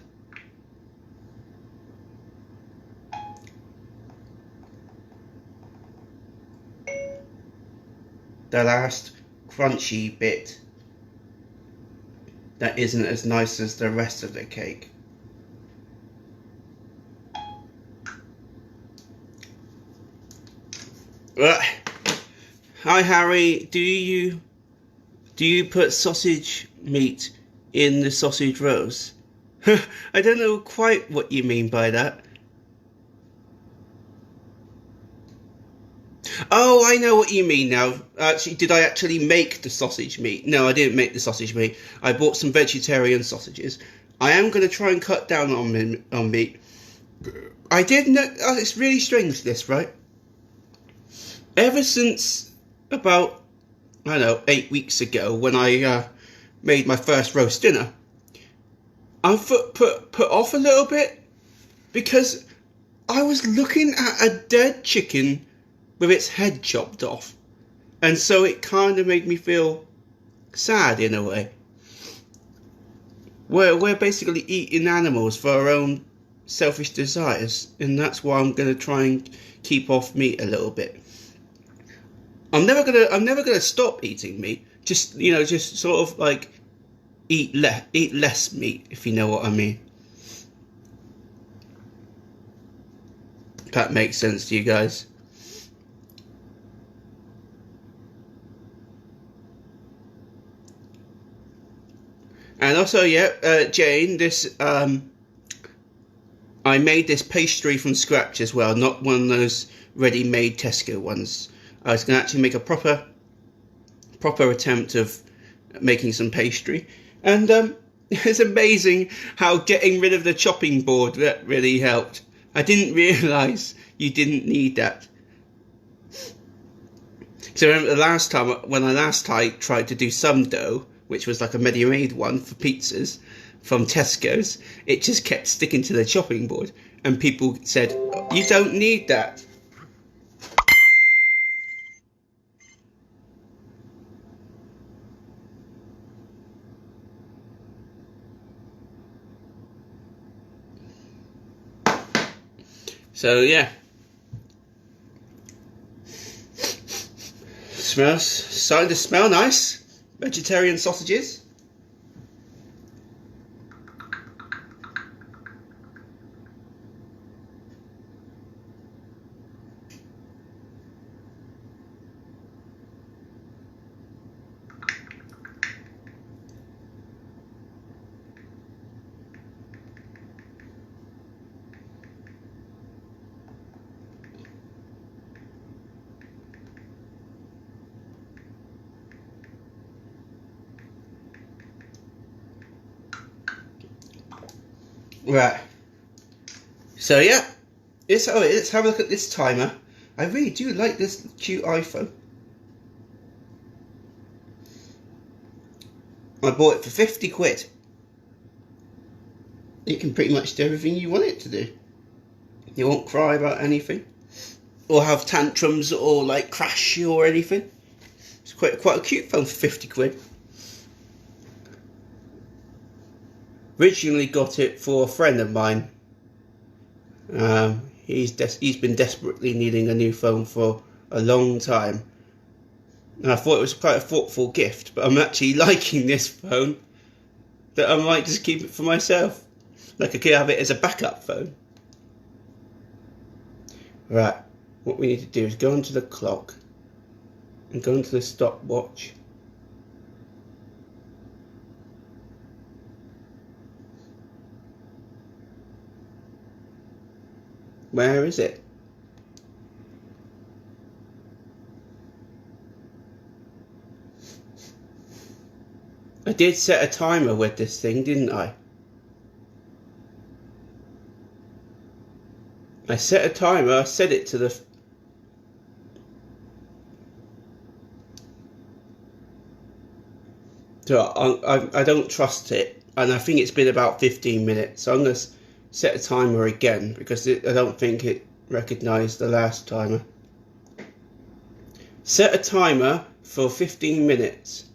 the last crunchy bit that isn't as nice as the rest of the cake. Hi Harry, do you put sausage meat in the sausage rolls? I don't know quite what you mean by that. Oh, I know what you mean now. Actually, did I actually make the sausage meat? No, I didn't make the sausage meat. I bought some vegetarian sausages. I am going to try and cut down on meat. I did know. Oh, it's really strange this, right? Ever since about, I don't know, 8 weeks ago when I made my first roast dinner, I'm put off a little bit because I was looking at a dead chicken with its head chopped off, and so it kind of made me feel sad in a way. We're basically eating animals for our own selfish desires, and that's why I'm going to try and keep off meat a little bit. I'm never gonna stop eating meat. Just sort of like eat less meat, if you know what I mean. That makes sense to you guys. And also, yeah, Jane, this I made this pastry from scratch as well, not one of those ready-made Tesco ones. I was going to actually make a proper attempt of making some pastry, and it's amazing how getting rid of the chopping board that really helped. I didn't realise you didn't need that. So I remember the last time when I tried to do some dough, which was like a ready-made one for pizzas from Tesco's, it just kept sticking to the chopping board, and people said, "You don't need that." So yeah, starting to smell nice. Vegetarian sausages. Right. So yeah, let's have a look at this timer. I really do like this cute iPhone. I bought it for 50 quid. It can pretty much do everything you want it to do. You won't cry about anything, or have tantrums, or like crash or anything. It's quite a cute phone for 50 quid. Originally got it for a friend of mine. He's been desperately needing a new phone for a long time. And I thought it was quite a thoughtful gift, but I'm actually liking this phone that I might just keep it for myself. Like I could have it as a backup phone. Right, what we need to do is go onto the clock and go into the stopwatch. Where is it? I did set a timer with this thing, didn't I? I set a timer, I set it to the... So I don't trust it, and I think it's been about 15 minutes, so I'm going to set a timer again, because I don't think it recognised the last timer. Set a timer for 15 minutes.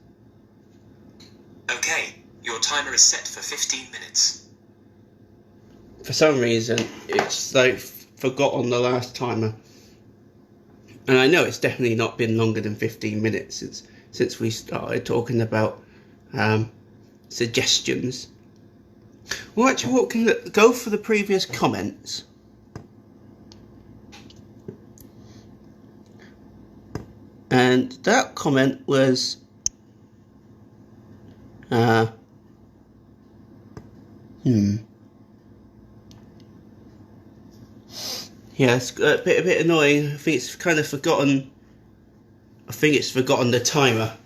Okay, your timer is set for 15 minutes. For some reason, it's like forgotten the last timer. And I know it's definitely not been longer than 15 minutes since we started talking about suggestions. Well, actually, what can go for the previous comments? And that comment was yeah, it's a bit annoying. I think it's kind of forgotten. I think it's forgotten the timer.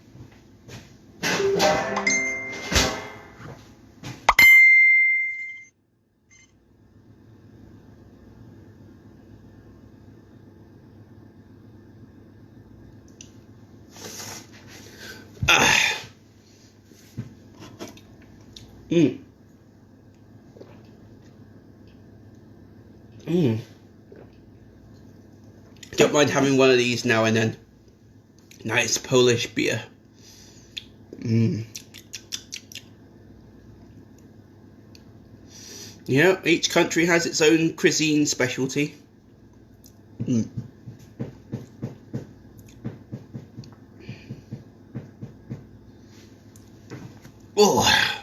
Don't mind having one of these now and then. Nice Polish beer. Yeah, each country has its own cuisine specialty. Oh.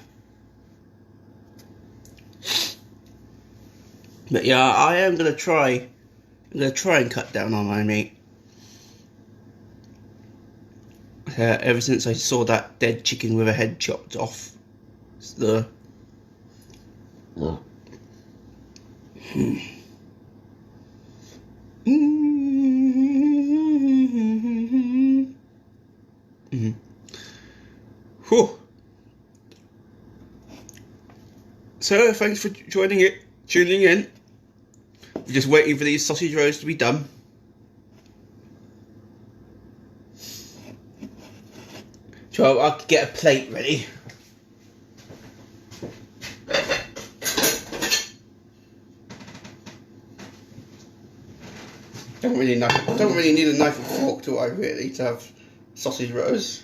But yeah, I am gonna try. I'm gonna try and cut down on my meat. Ever since I saw that dead chicken with a head chopped off, it's the Whew. So thanks for tuning in. We're just waiting for these sausage rolls to be done. So I could get a plate ready. Don't really need a knife and fork, do I really, to have sausage rolls?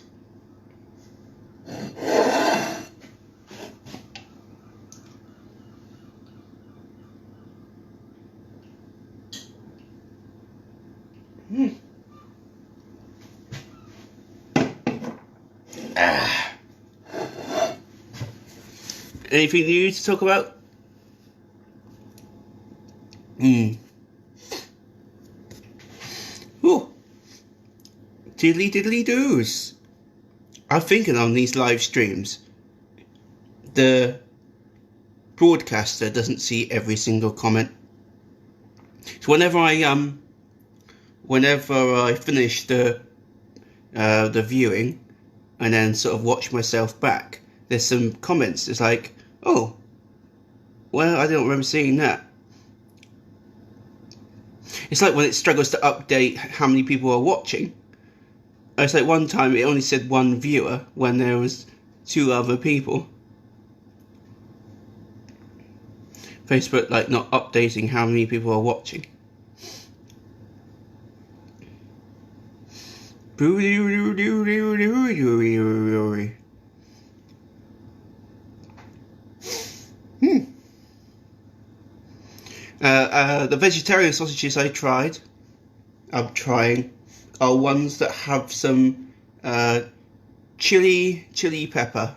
Anything new to talk about? Ooh. Diddly doos. I'm thinking on these live streams, the broadcaster doesn't see every single comment. So whenever I finish the viewing and then sort of watch myself back, there's some comments. It's like, oh, well, I don't remember seeing that. It's like when it struggles to update how many people are watching. It's like one time it only said one viewer when there was 2 other people. Facebook like not updating how many people are watching. The vegetarian sausages I'm trying, are ones that have some chili pepper,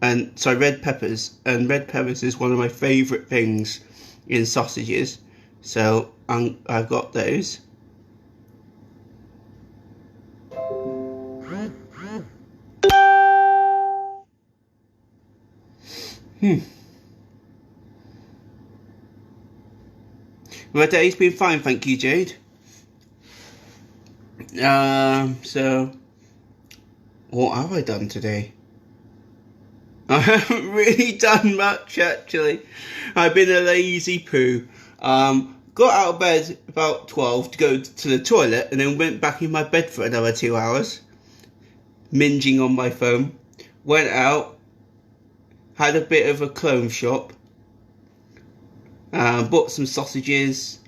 and so red peppers. And red peppers is one of my favourite things in sausages. So I've got those. My day's been fine, thank you, Jade. So what have I done today? I haven't really done much, actually. I've been a lazy poo. Got out of bed about 12 to go to the toilet, and then went back in my bed for another 2 hours, minging on my phone. Went out, had a bit of a clone shop, bought some sausages,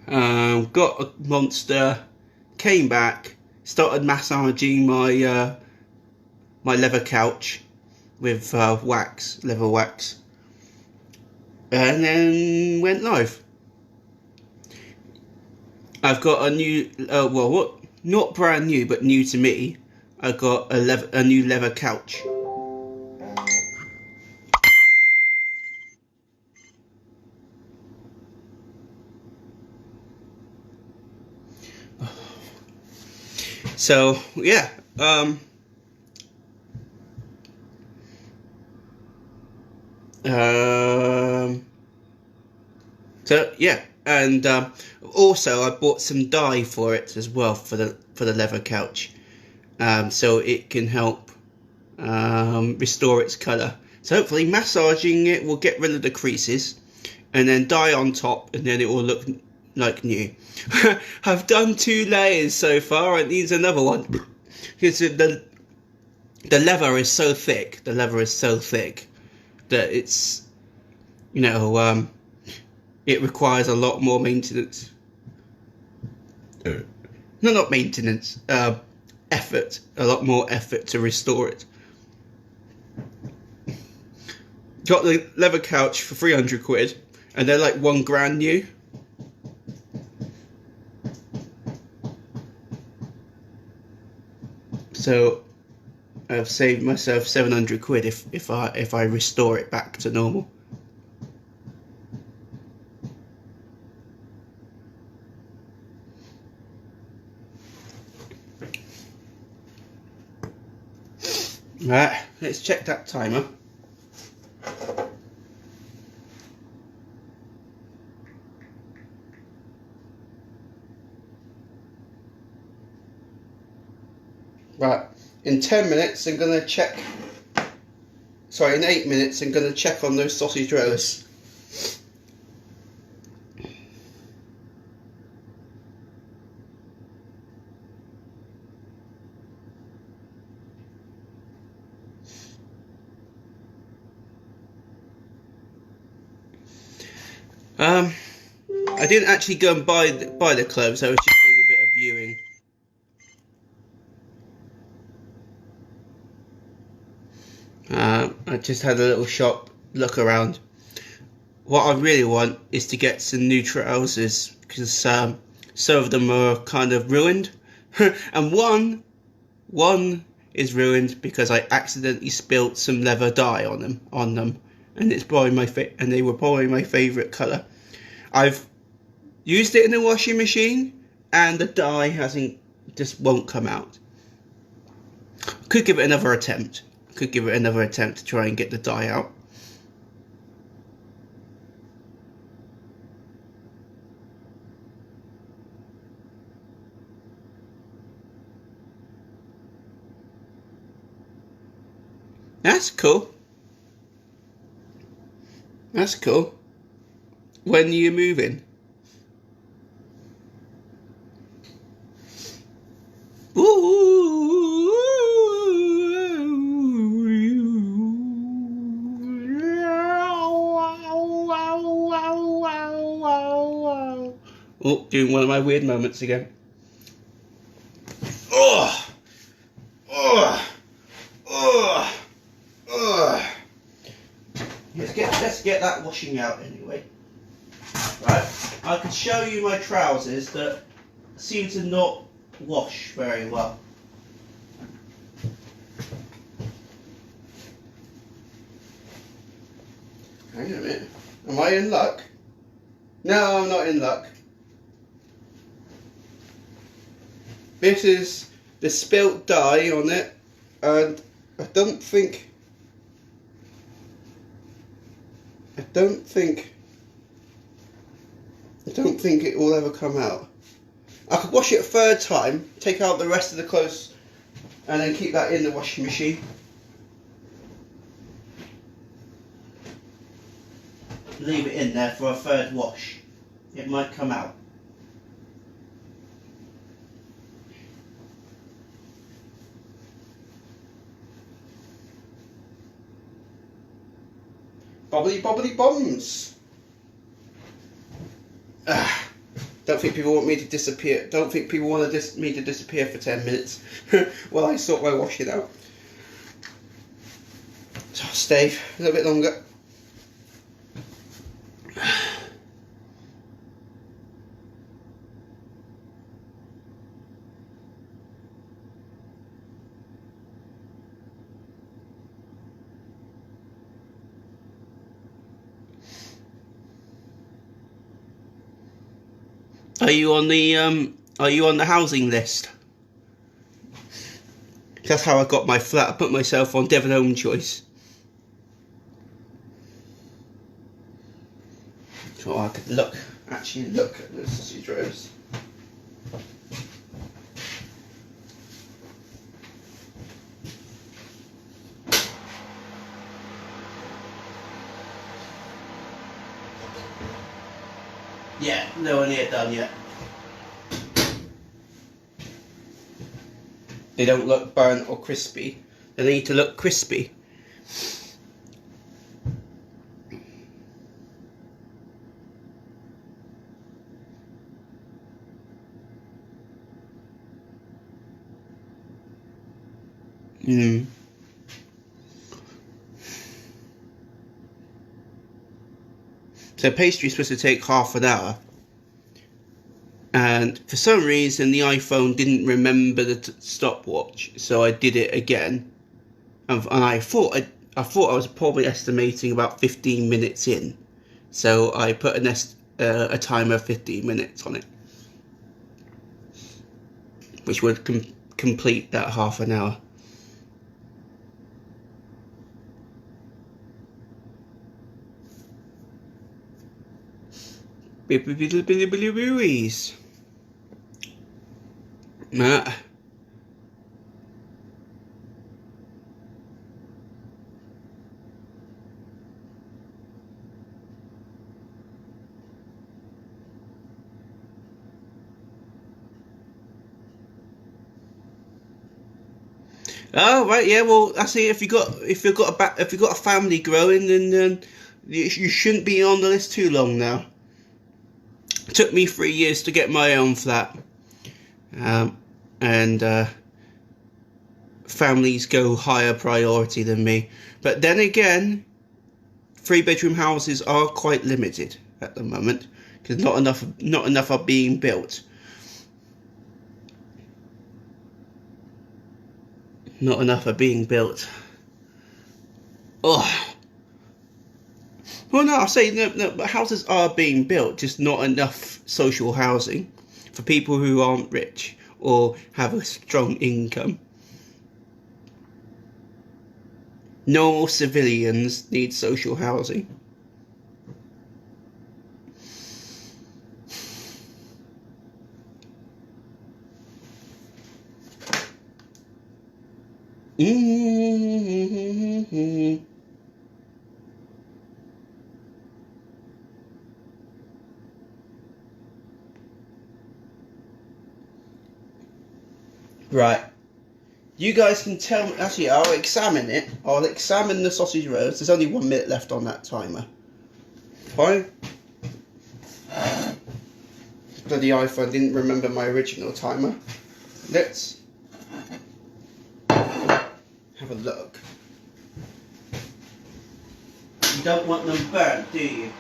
got a Monster, came back, started massaging my my leather couch with leather wax, and then went live. I've got a new, not brand new, but new to me. I got a new leather couch. So yeah, so yeah, and also I bought some dye for it as well for the leather couch, so it can help restore its colour. So hopefully massaging it will get rid of the creases, and then dye on top, and then it will look like new. I've done 2 layers so far. It needs another one because the leather is so thick. The leather is so thick that it's, it requires a lot more maintenance. No, not maintenance. Effort. A lot more effort to restore it. Got the leather couch for 300 quid, and they're like £1,000 new. So I've saved myself 700 quid if I restore it back to normal. Right, let's check that timer. Right, in 10 minutes I'm going to check, sorry, in 8 minutes I'm going to check on those sausage rolls. I didn't actually go and buy the clothes, I was just doing a bit of viewing. I just had a little shop look around. What I really want is to get some new trousers, because some of them are kind of ruined, and one is ruined because I accidentally spilt some leather dye on them, and it's probably and they were probably my favourite colour. I've used it in the washing machine, and the dye just won't come out. Could give it another attempt. To try and get the dye out. That's cool. When are you moving? Oh, doing one of my weird moments again. get that washing out anyway. Right, I can show you my trousers that seem to not wash very well. Hang on a minute. Am I in luck? No, I'm not in luck. This is the spilt dye on it, and I don't think it will ever come out. I could wash it a third time, take out the rest of the clothes, and then keep that in the washing machine. Leave it in there for a third wash. It might come out. Bobbly bobbly bombs. Don't think people want me to disappear. Don't think people want me to disappear for 10 minutes while I sort my washing out. So I'll stay a little bit longer. Are you on the housing list? That's how I got my flat. I put myself on Devon Home Choice. So I could actually look at the sausage rolls. Yeah, nowhere near done yet. They don't look burnt or crispy. They need to look crispy. So pastry is supposed to take half an hour, and for some reason the iPhone didn't remember the stopwatch, so I did it again, and I thought I was probably estimating about 15 minutes in, so I put a timer of 15 minutes on it, which would complete that half an hour. Blueberries. Oh right, yeah. Well, I see. If you've got a family growing, then you shouldn't be on the list too long now. It took me 3 years to get my own flat, and families go higher priority than me. But then again, 3-bedroom houses are quite limited at the moment because not enough are being built. Not enough are being built. Oh. Well, no, I'll say no, houses are being built, just not enough social housing for people who aren't rich or have a strong income. Normal civilians need social housing. Right. You guys can tell me. Actually, I'll examine it. I'll examine the sausage rolls. There's only 1 minute left on that timer. Fine. Bloody iPhone didn't remember my original timer. Let's have a look. you don't want them burnt, do you?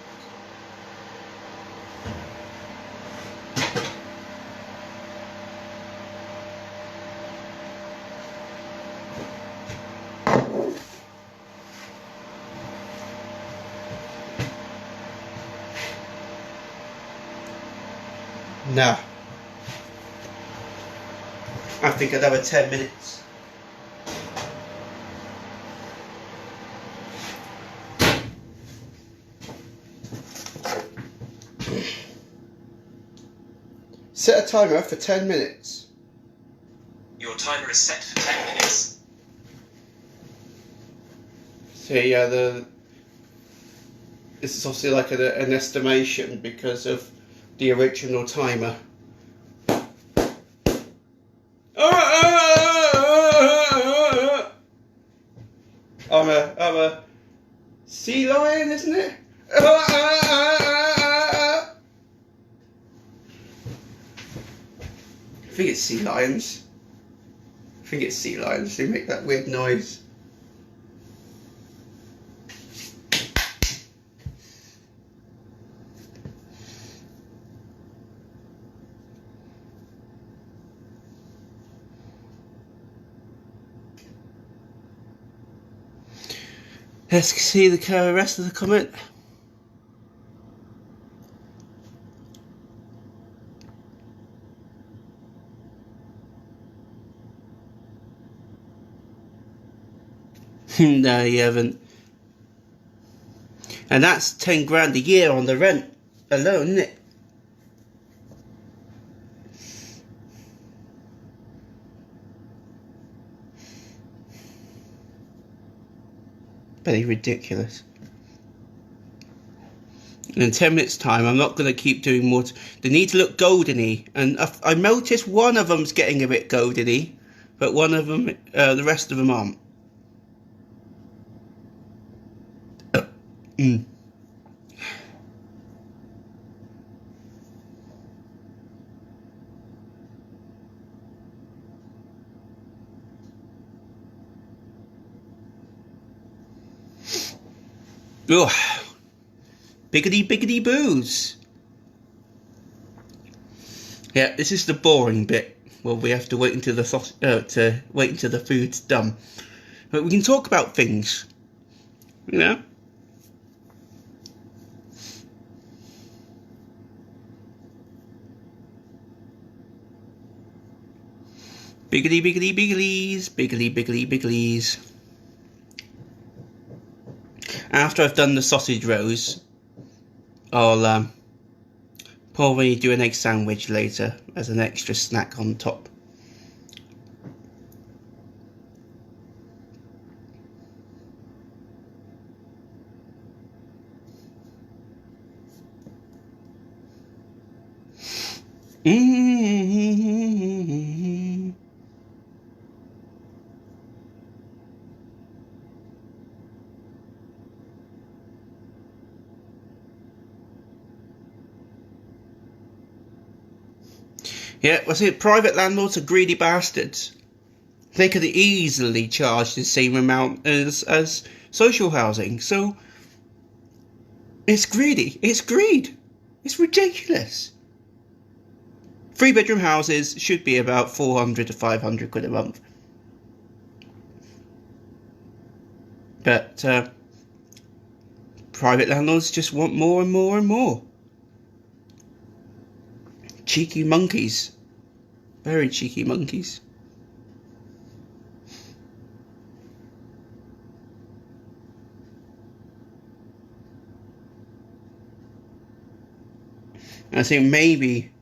Nah. I think another 10 minutes. Set a timer for 10 minutes. Your timer is set for 10 minutes. So yeah, this is obviously like an estimation because of the original timer. I'm a sea lion, isn't it? I think it's sea lions. They make that weird noise. Let's see the rest of the comment. No, you haven't. And that's 10 grand a year on the rent alone, isn't it? Very ridiculous. In 10 minutes time, I'm not going to keep doing more. They need to look goldeny, and I noticed one of them's getting a bit goldeny, but one of them, the rest of them aren't. Ugh. Biggity boos. Yeah, this is the boring bit. Well, we have to wait until the food's done. But we can talk about things, you know. Bigglies. After I've done the sausage rolls, I'll probably do an egg sandwich later as an extra snack on top. Yeah, I see. Private landlords are greedy bastards. They could easily charge the same amount as social housing. So it's greedy. It's greed. It's ridiculous. 3-bedroom houses should be about 400 to 500 quid a month. But private landlords just want more and more and more. Cheeky monkeys. Very cheeky monkeys. I think maybe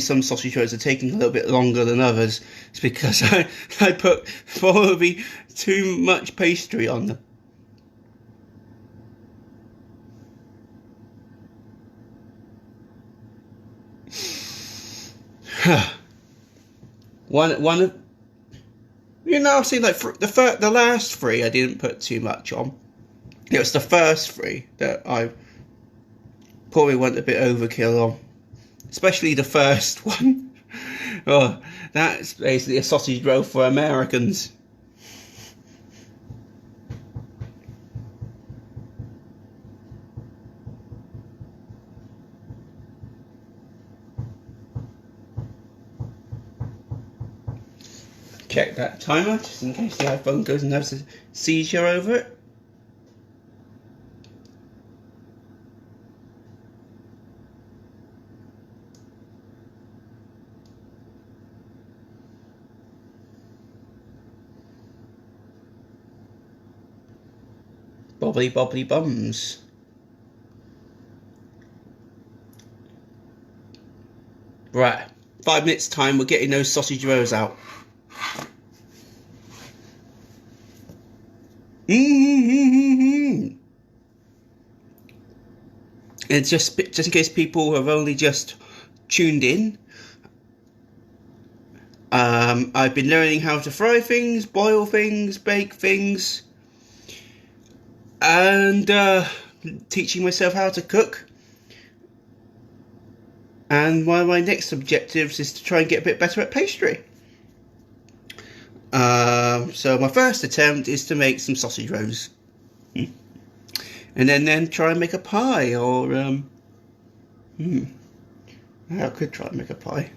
some sausage rolls are taking a little bit longer than others. It's because I put probably too much pastry on them. one of, you know, I've seen like the last 3 I didn't put too much on. It was the first 3 that I probably went a bit overkill on, especially the first one. Oh, that's basically a sausage roll for Americans. Check that timer just in case the iPhone goes and has a seizure over it. Bobbly bobbly bums. Right, 5 minutes time, we're getting those sausage rolls out. And just in case people have only just tuned in, I've been learning how to fry things, boil things, bake things, and teaching myself how to cook. And one of my next objectives is to try and get a bit better at pastry. So my first attempt is to make some sausage rolls. And then try and make a pie, or I could try and make a pie.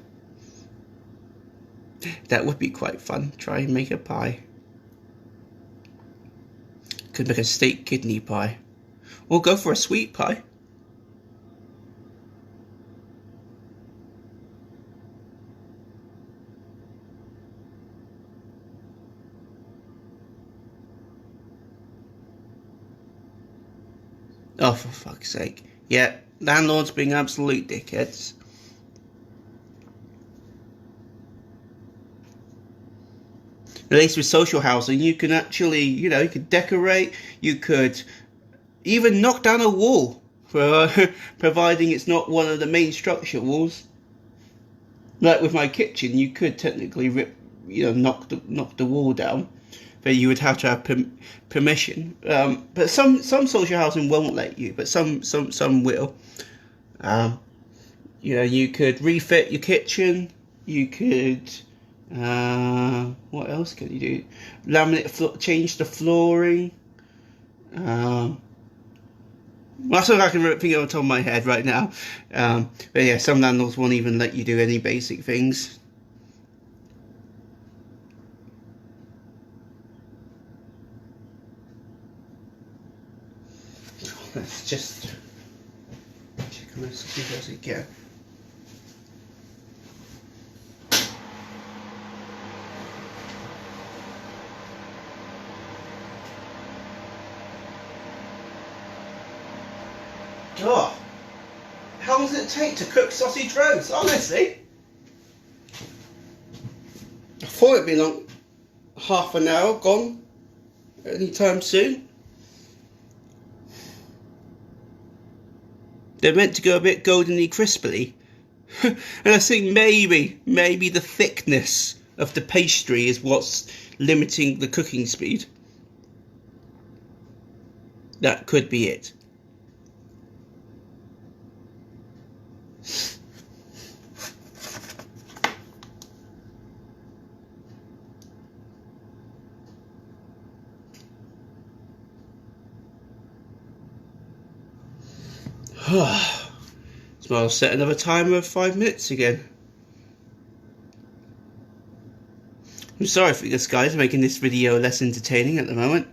That would be quite fun. Try and make a pie. Could make a steak kidney pie, or go for a sweet pie. Oh, for fuck's sake. Yeah, landlords being absolute dickheads. At least with social housing, you can actually, you could decorate, you could even knock down a wall, for providing it's not one of the main structure walls. Like with my kitchen, you could technically knock the wall down, but you would have to have permission. But some social housing won't let you, but some will. You could refit your kitchen. You could. What else can you do? Laminate, change the flooring. That's all I can think of on top of my head right now. But yeah, some landlords won't even let you do any basic things. Let's just check on this, see what we get. God, how long does it take to cook sausage rolls? Honestly, I thought it'd be like half an hour gone anytime soon. They're meant to go a bit goldenly crispily. And I think maybe the thickness of the pastry is what's limiting the cooking speed. That could be it. So I'll set another timer of 5 minutes again. I'm sorry for this, guys, making this video less entertaining at the moment.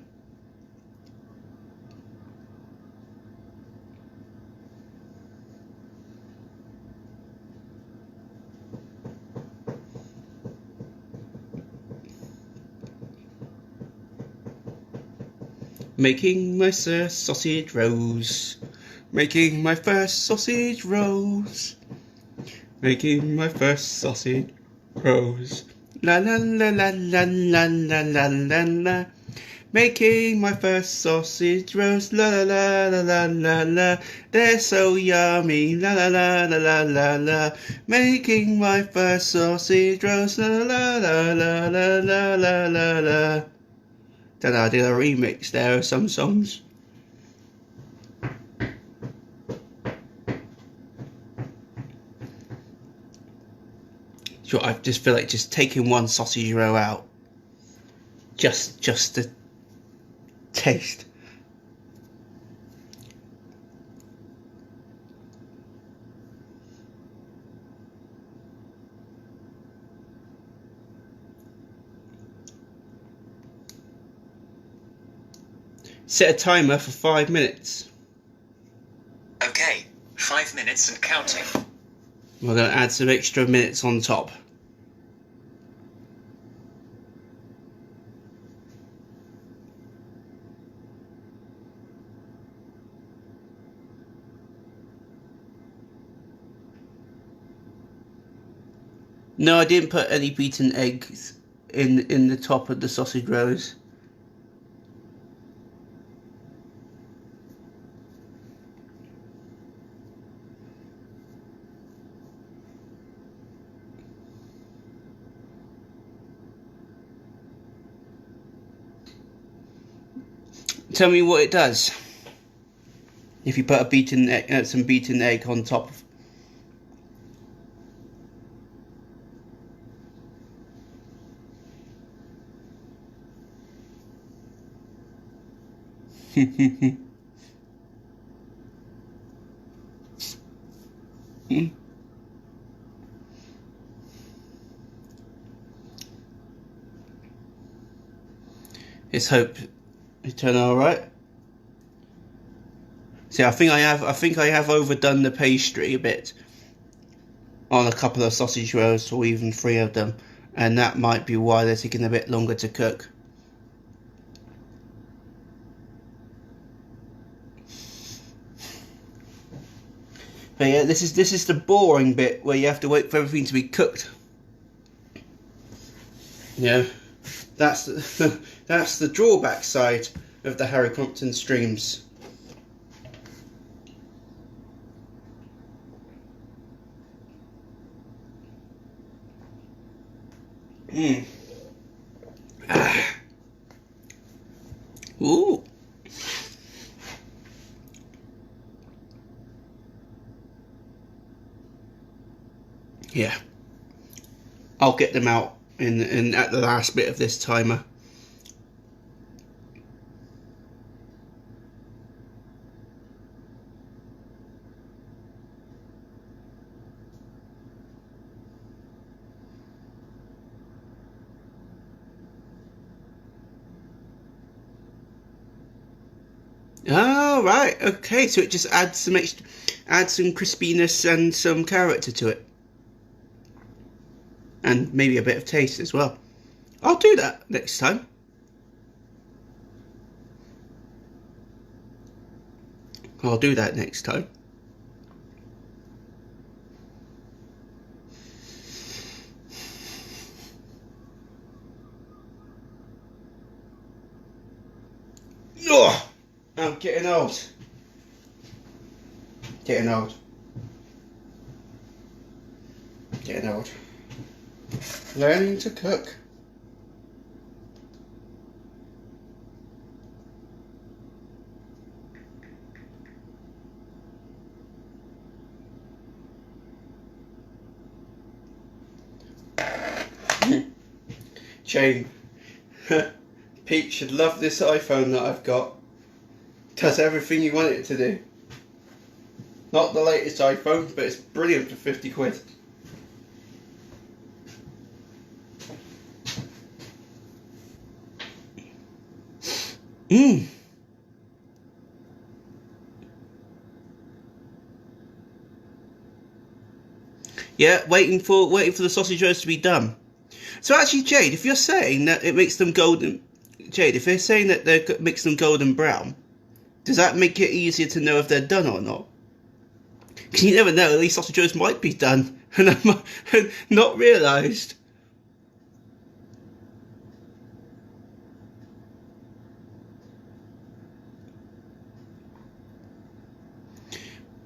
Making my first sausage rolls. Making my first sausage rolls. Making my first sausage rolls. La la la la la la la la la la. Making my first sausage rolls. La la la la la la la. They're so yummy. La la la la la la la. Making my first sausage rolls. La la la la la la la la la. Don't know, I did a remix there of some songs. Sure, I just feel like just taking one sausage roll out, just to taste. Set a timer for 5 minutes. Okay, 5 minutes and counting. We're going to add some extra minutes on top. No, I didn't put any beaten eggs in the top of the sausage rolls. Tell me what it does if you put a beaten egg, some beaten egg on top of. Let's hope it turn out all right. See, I think I have overdone the pastry a bit on a couple of sausage rolls, or even 3 of them, and that might be why they're taking a bit longer to cook. But yeah, this is the boring bit where you have to wait for everything to be cooked. Yeah, that's the drawback side of the Harry Crompton streams. Ooh. Yeah, I'll get them out in at the last bit of this timer. Oh, right, okay, so it just adds some crispiness and some character to it. And maybe a bit of taste as well. I'll do that next time. I'll do that next time. Oh, I'm getting old. Getting old. Getting old. Learning to cook. Jane, Pete should love this iPhone that I've got. Does everything you want it to do. Not the latest iPhone, but it's brilliant for 50 quid. Yeah, waiting for the sausage rolls to be done. So actually, Jade, if you're saying that it makes them golden, Jade, if they're saying that they makes them golden brown, does that make it easier to know if they're done or not? Because you never know, these sausage rolls might be done and I'm not realised.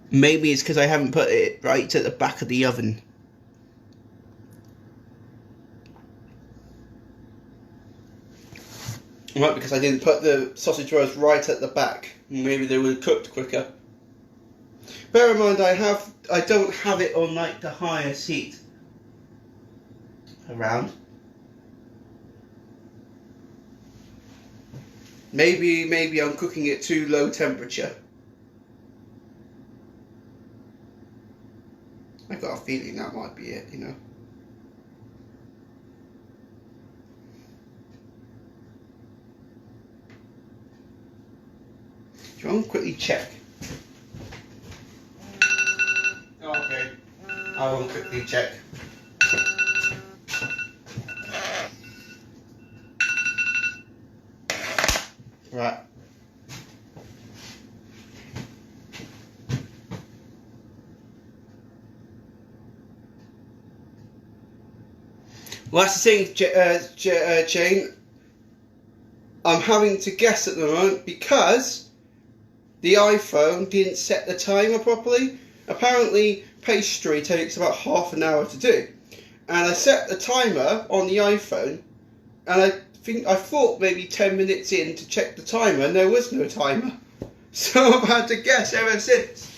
Maybe it's because I haven't put it right at the back of the oven. Right, because I didn't put the sausage rolls right at the back. Maybe they would have cooked quicker. Bear in mind, I don't have it on like the highest heat around. Maybe I'm cooking it too low temperature. I got a feeling that might be it, you know. Do you want to quickly check? Okay. I will quickly check. Right. Well, that's the thing, Jane. I'm having to guess at the moment because the iPhone didn't set the timer properly. Apparently, pastry takes about half an hour to do. And I set the timer on the iPhone, and I thought maybe 10 minutes in to check the timer, and there was no timer. So I've had to guess ever since.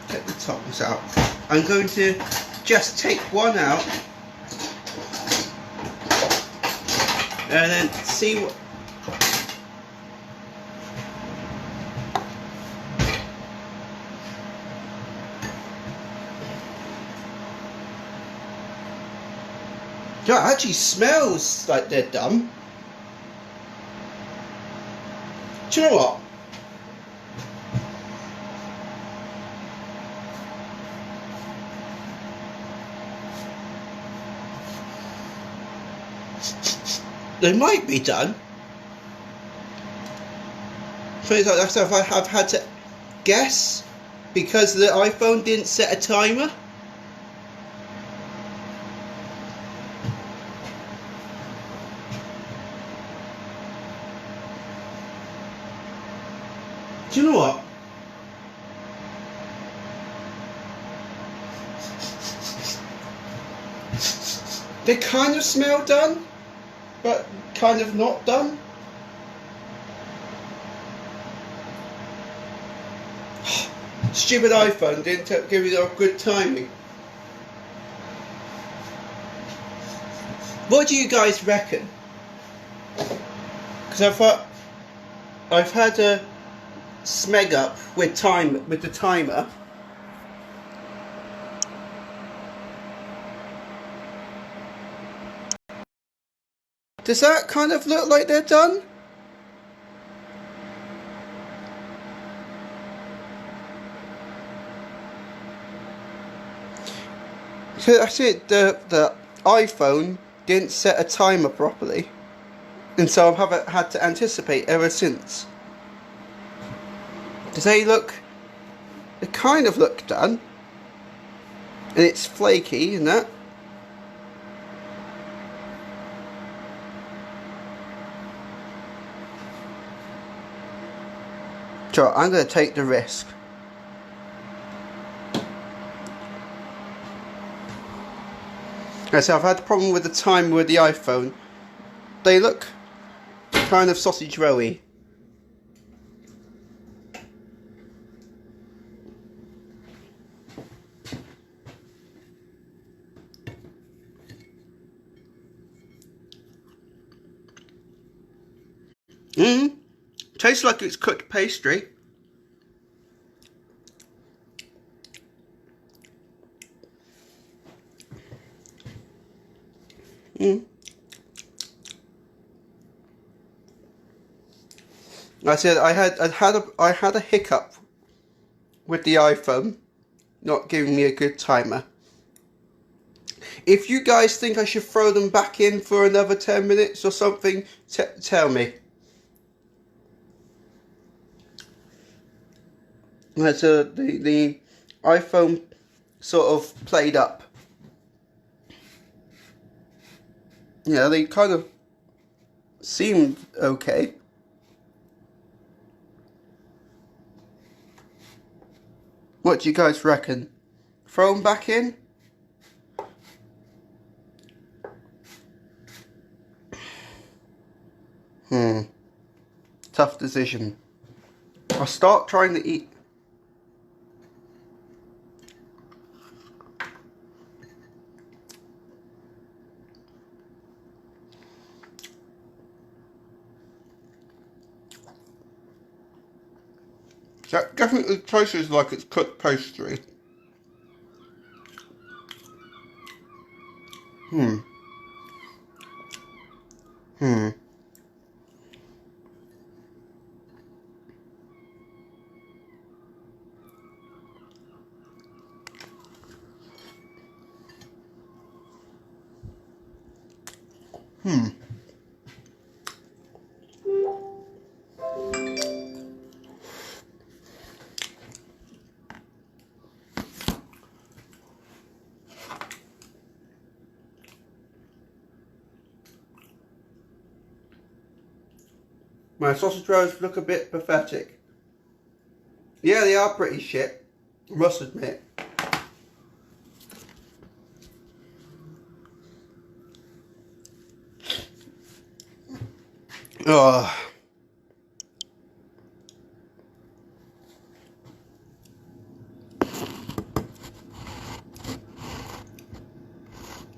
Get the tops out. I'm going to just take one out and then see what. Yeah, it actually smells like they're done. Do you know what? They might be done. Things like that stuff I have had to guess because the iPhone didn't set a timer. Do you know what? They kind of smell done, but kind of not done. Stupid iPhone didn't give you good timing. What do you guys reckon? Because I've had a smeg up with the timer. Does that kind of look like they're done? So that's it, the iPhone didn't set a timer properly, and so I've had to anticipate ever since. Does they kind of look done, and it's flaky, isn't it? So I'm going to take the risk. So I've had the problem with the timer with the iPhone. They look kind of sausage rowy. Tastes like it's cooked pastry. I said I had a hiccup with the iPhone not giving me a good timer. If you guys think I should throw them back in for another 10 minutes or something, tell me. So the iPhone sort of played up. Yeah, they kind of seemed okay. What do you guys reckon? Throw them back in? Tough decision. I'll start trying to eat. That definitely tastes like it's cooked pastry. Hmm. Hmm. Hmm. My sausage rolls look a bit pathetic. Yeah, they are pretty shit, I must admit. Oh.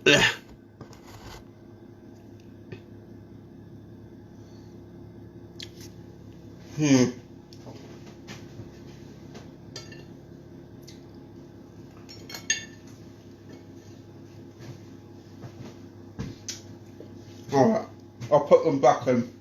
Yeah. Hmm. Alright, I'll put them back in.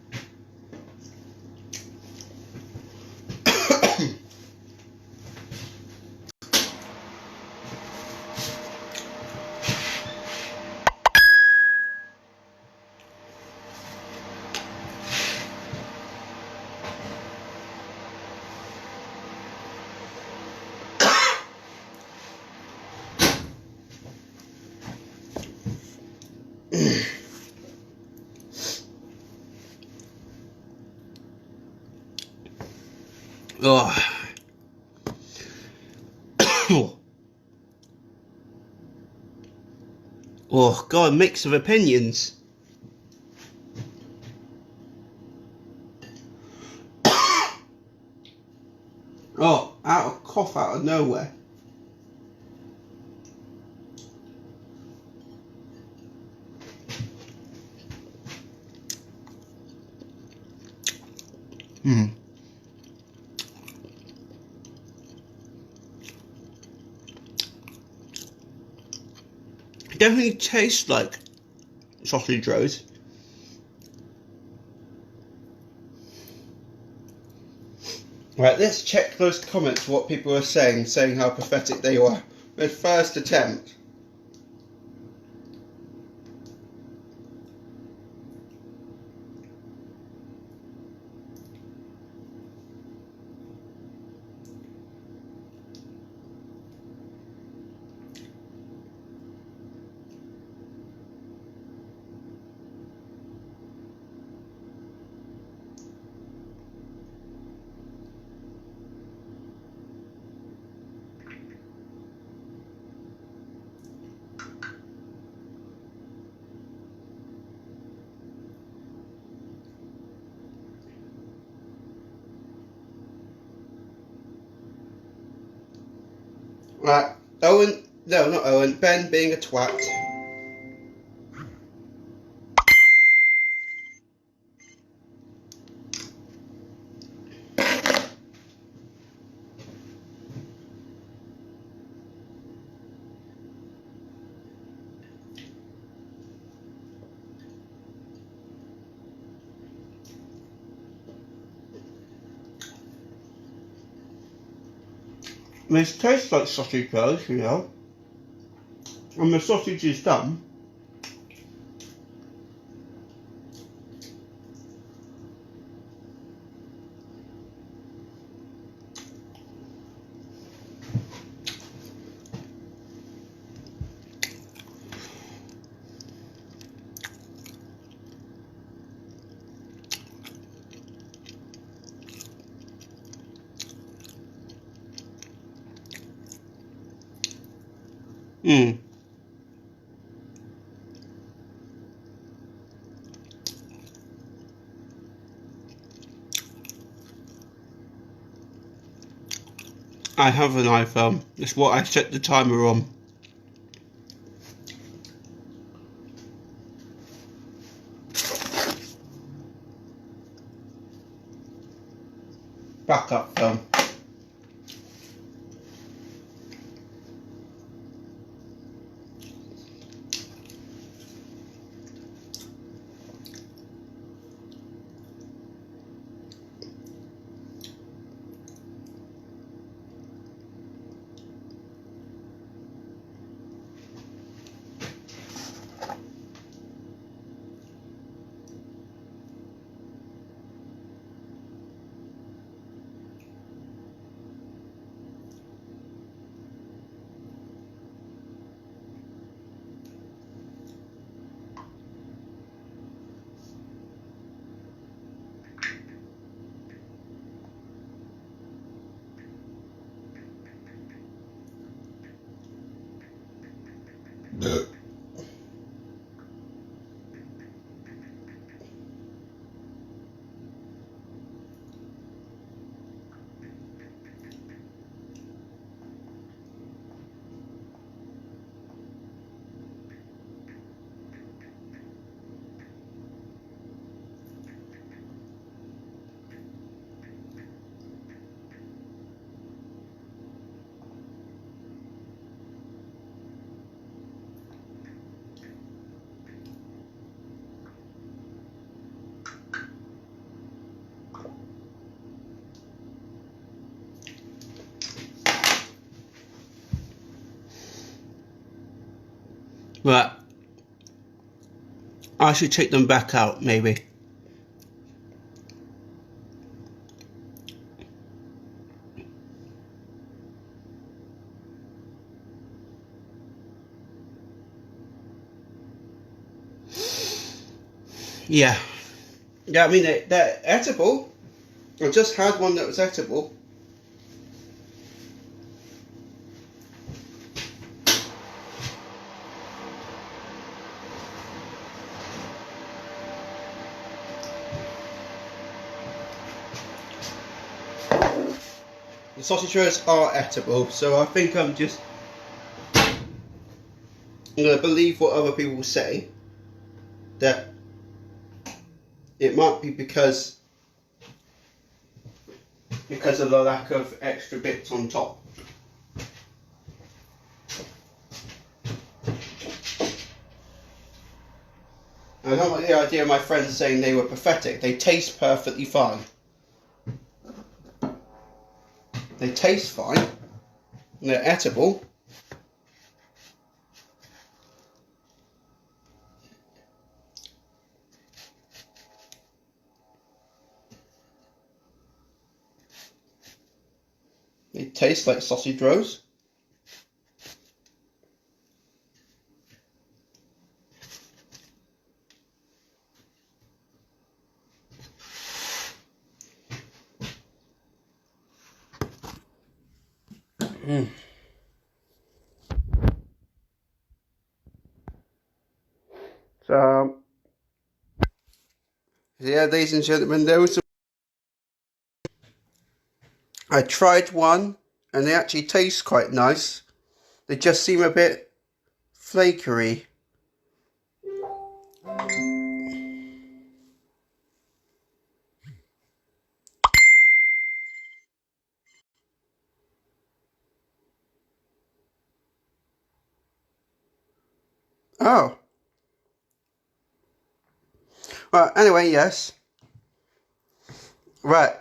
Oh. Oh, God, mix of opinions. Oh, out of cough out of nowhere. Hmm. It definitely tastes like sausage rolls. Right, let's check those comments, what people are saying how pathetic they were. Their first attempt. Right, Owen, no, not Owen, Ben being a twat. This tastes like sausage rolls, you know. And the sausage is done. Hmm. I have an iPhone. It's what I set the timer on. Backup phone. Right, I should take them back out, maybe. Yeah, I mean, they're edible. I just had one that was edible. The sausage rolls are edible, so I think I'm going to believe what other people say, that it might be because of the lack of extra bits on top. I don't like the idea of my friends saying they were pathetic. They taste perfectly fine. They taste fine. And they're edible. They taste like sausage rolls. So, yeah, ladies and gentlemen, I tried one, and they actually taste quite nice. They just seem a bit flakery. Oh. Well, anyway, yes. Right.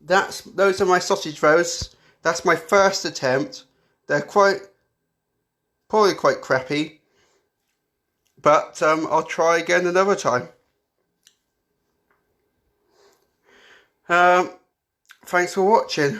Those are my sausage rolls. That's my first attempt. They're probably quite crappy. But I'll try again another time. Thanks for watching.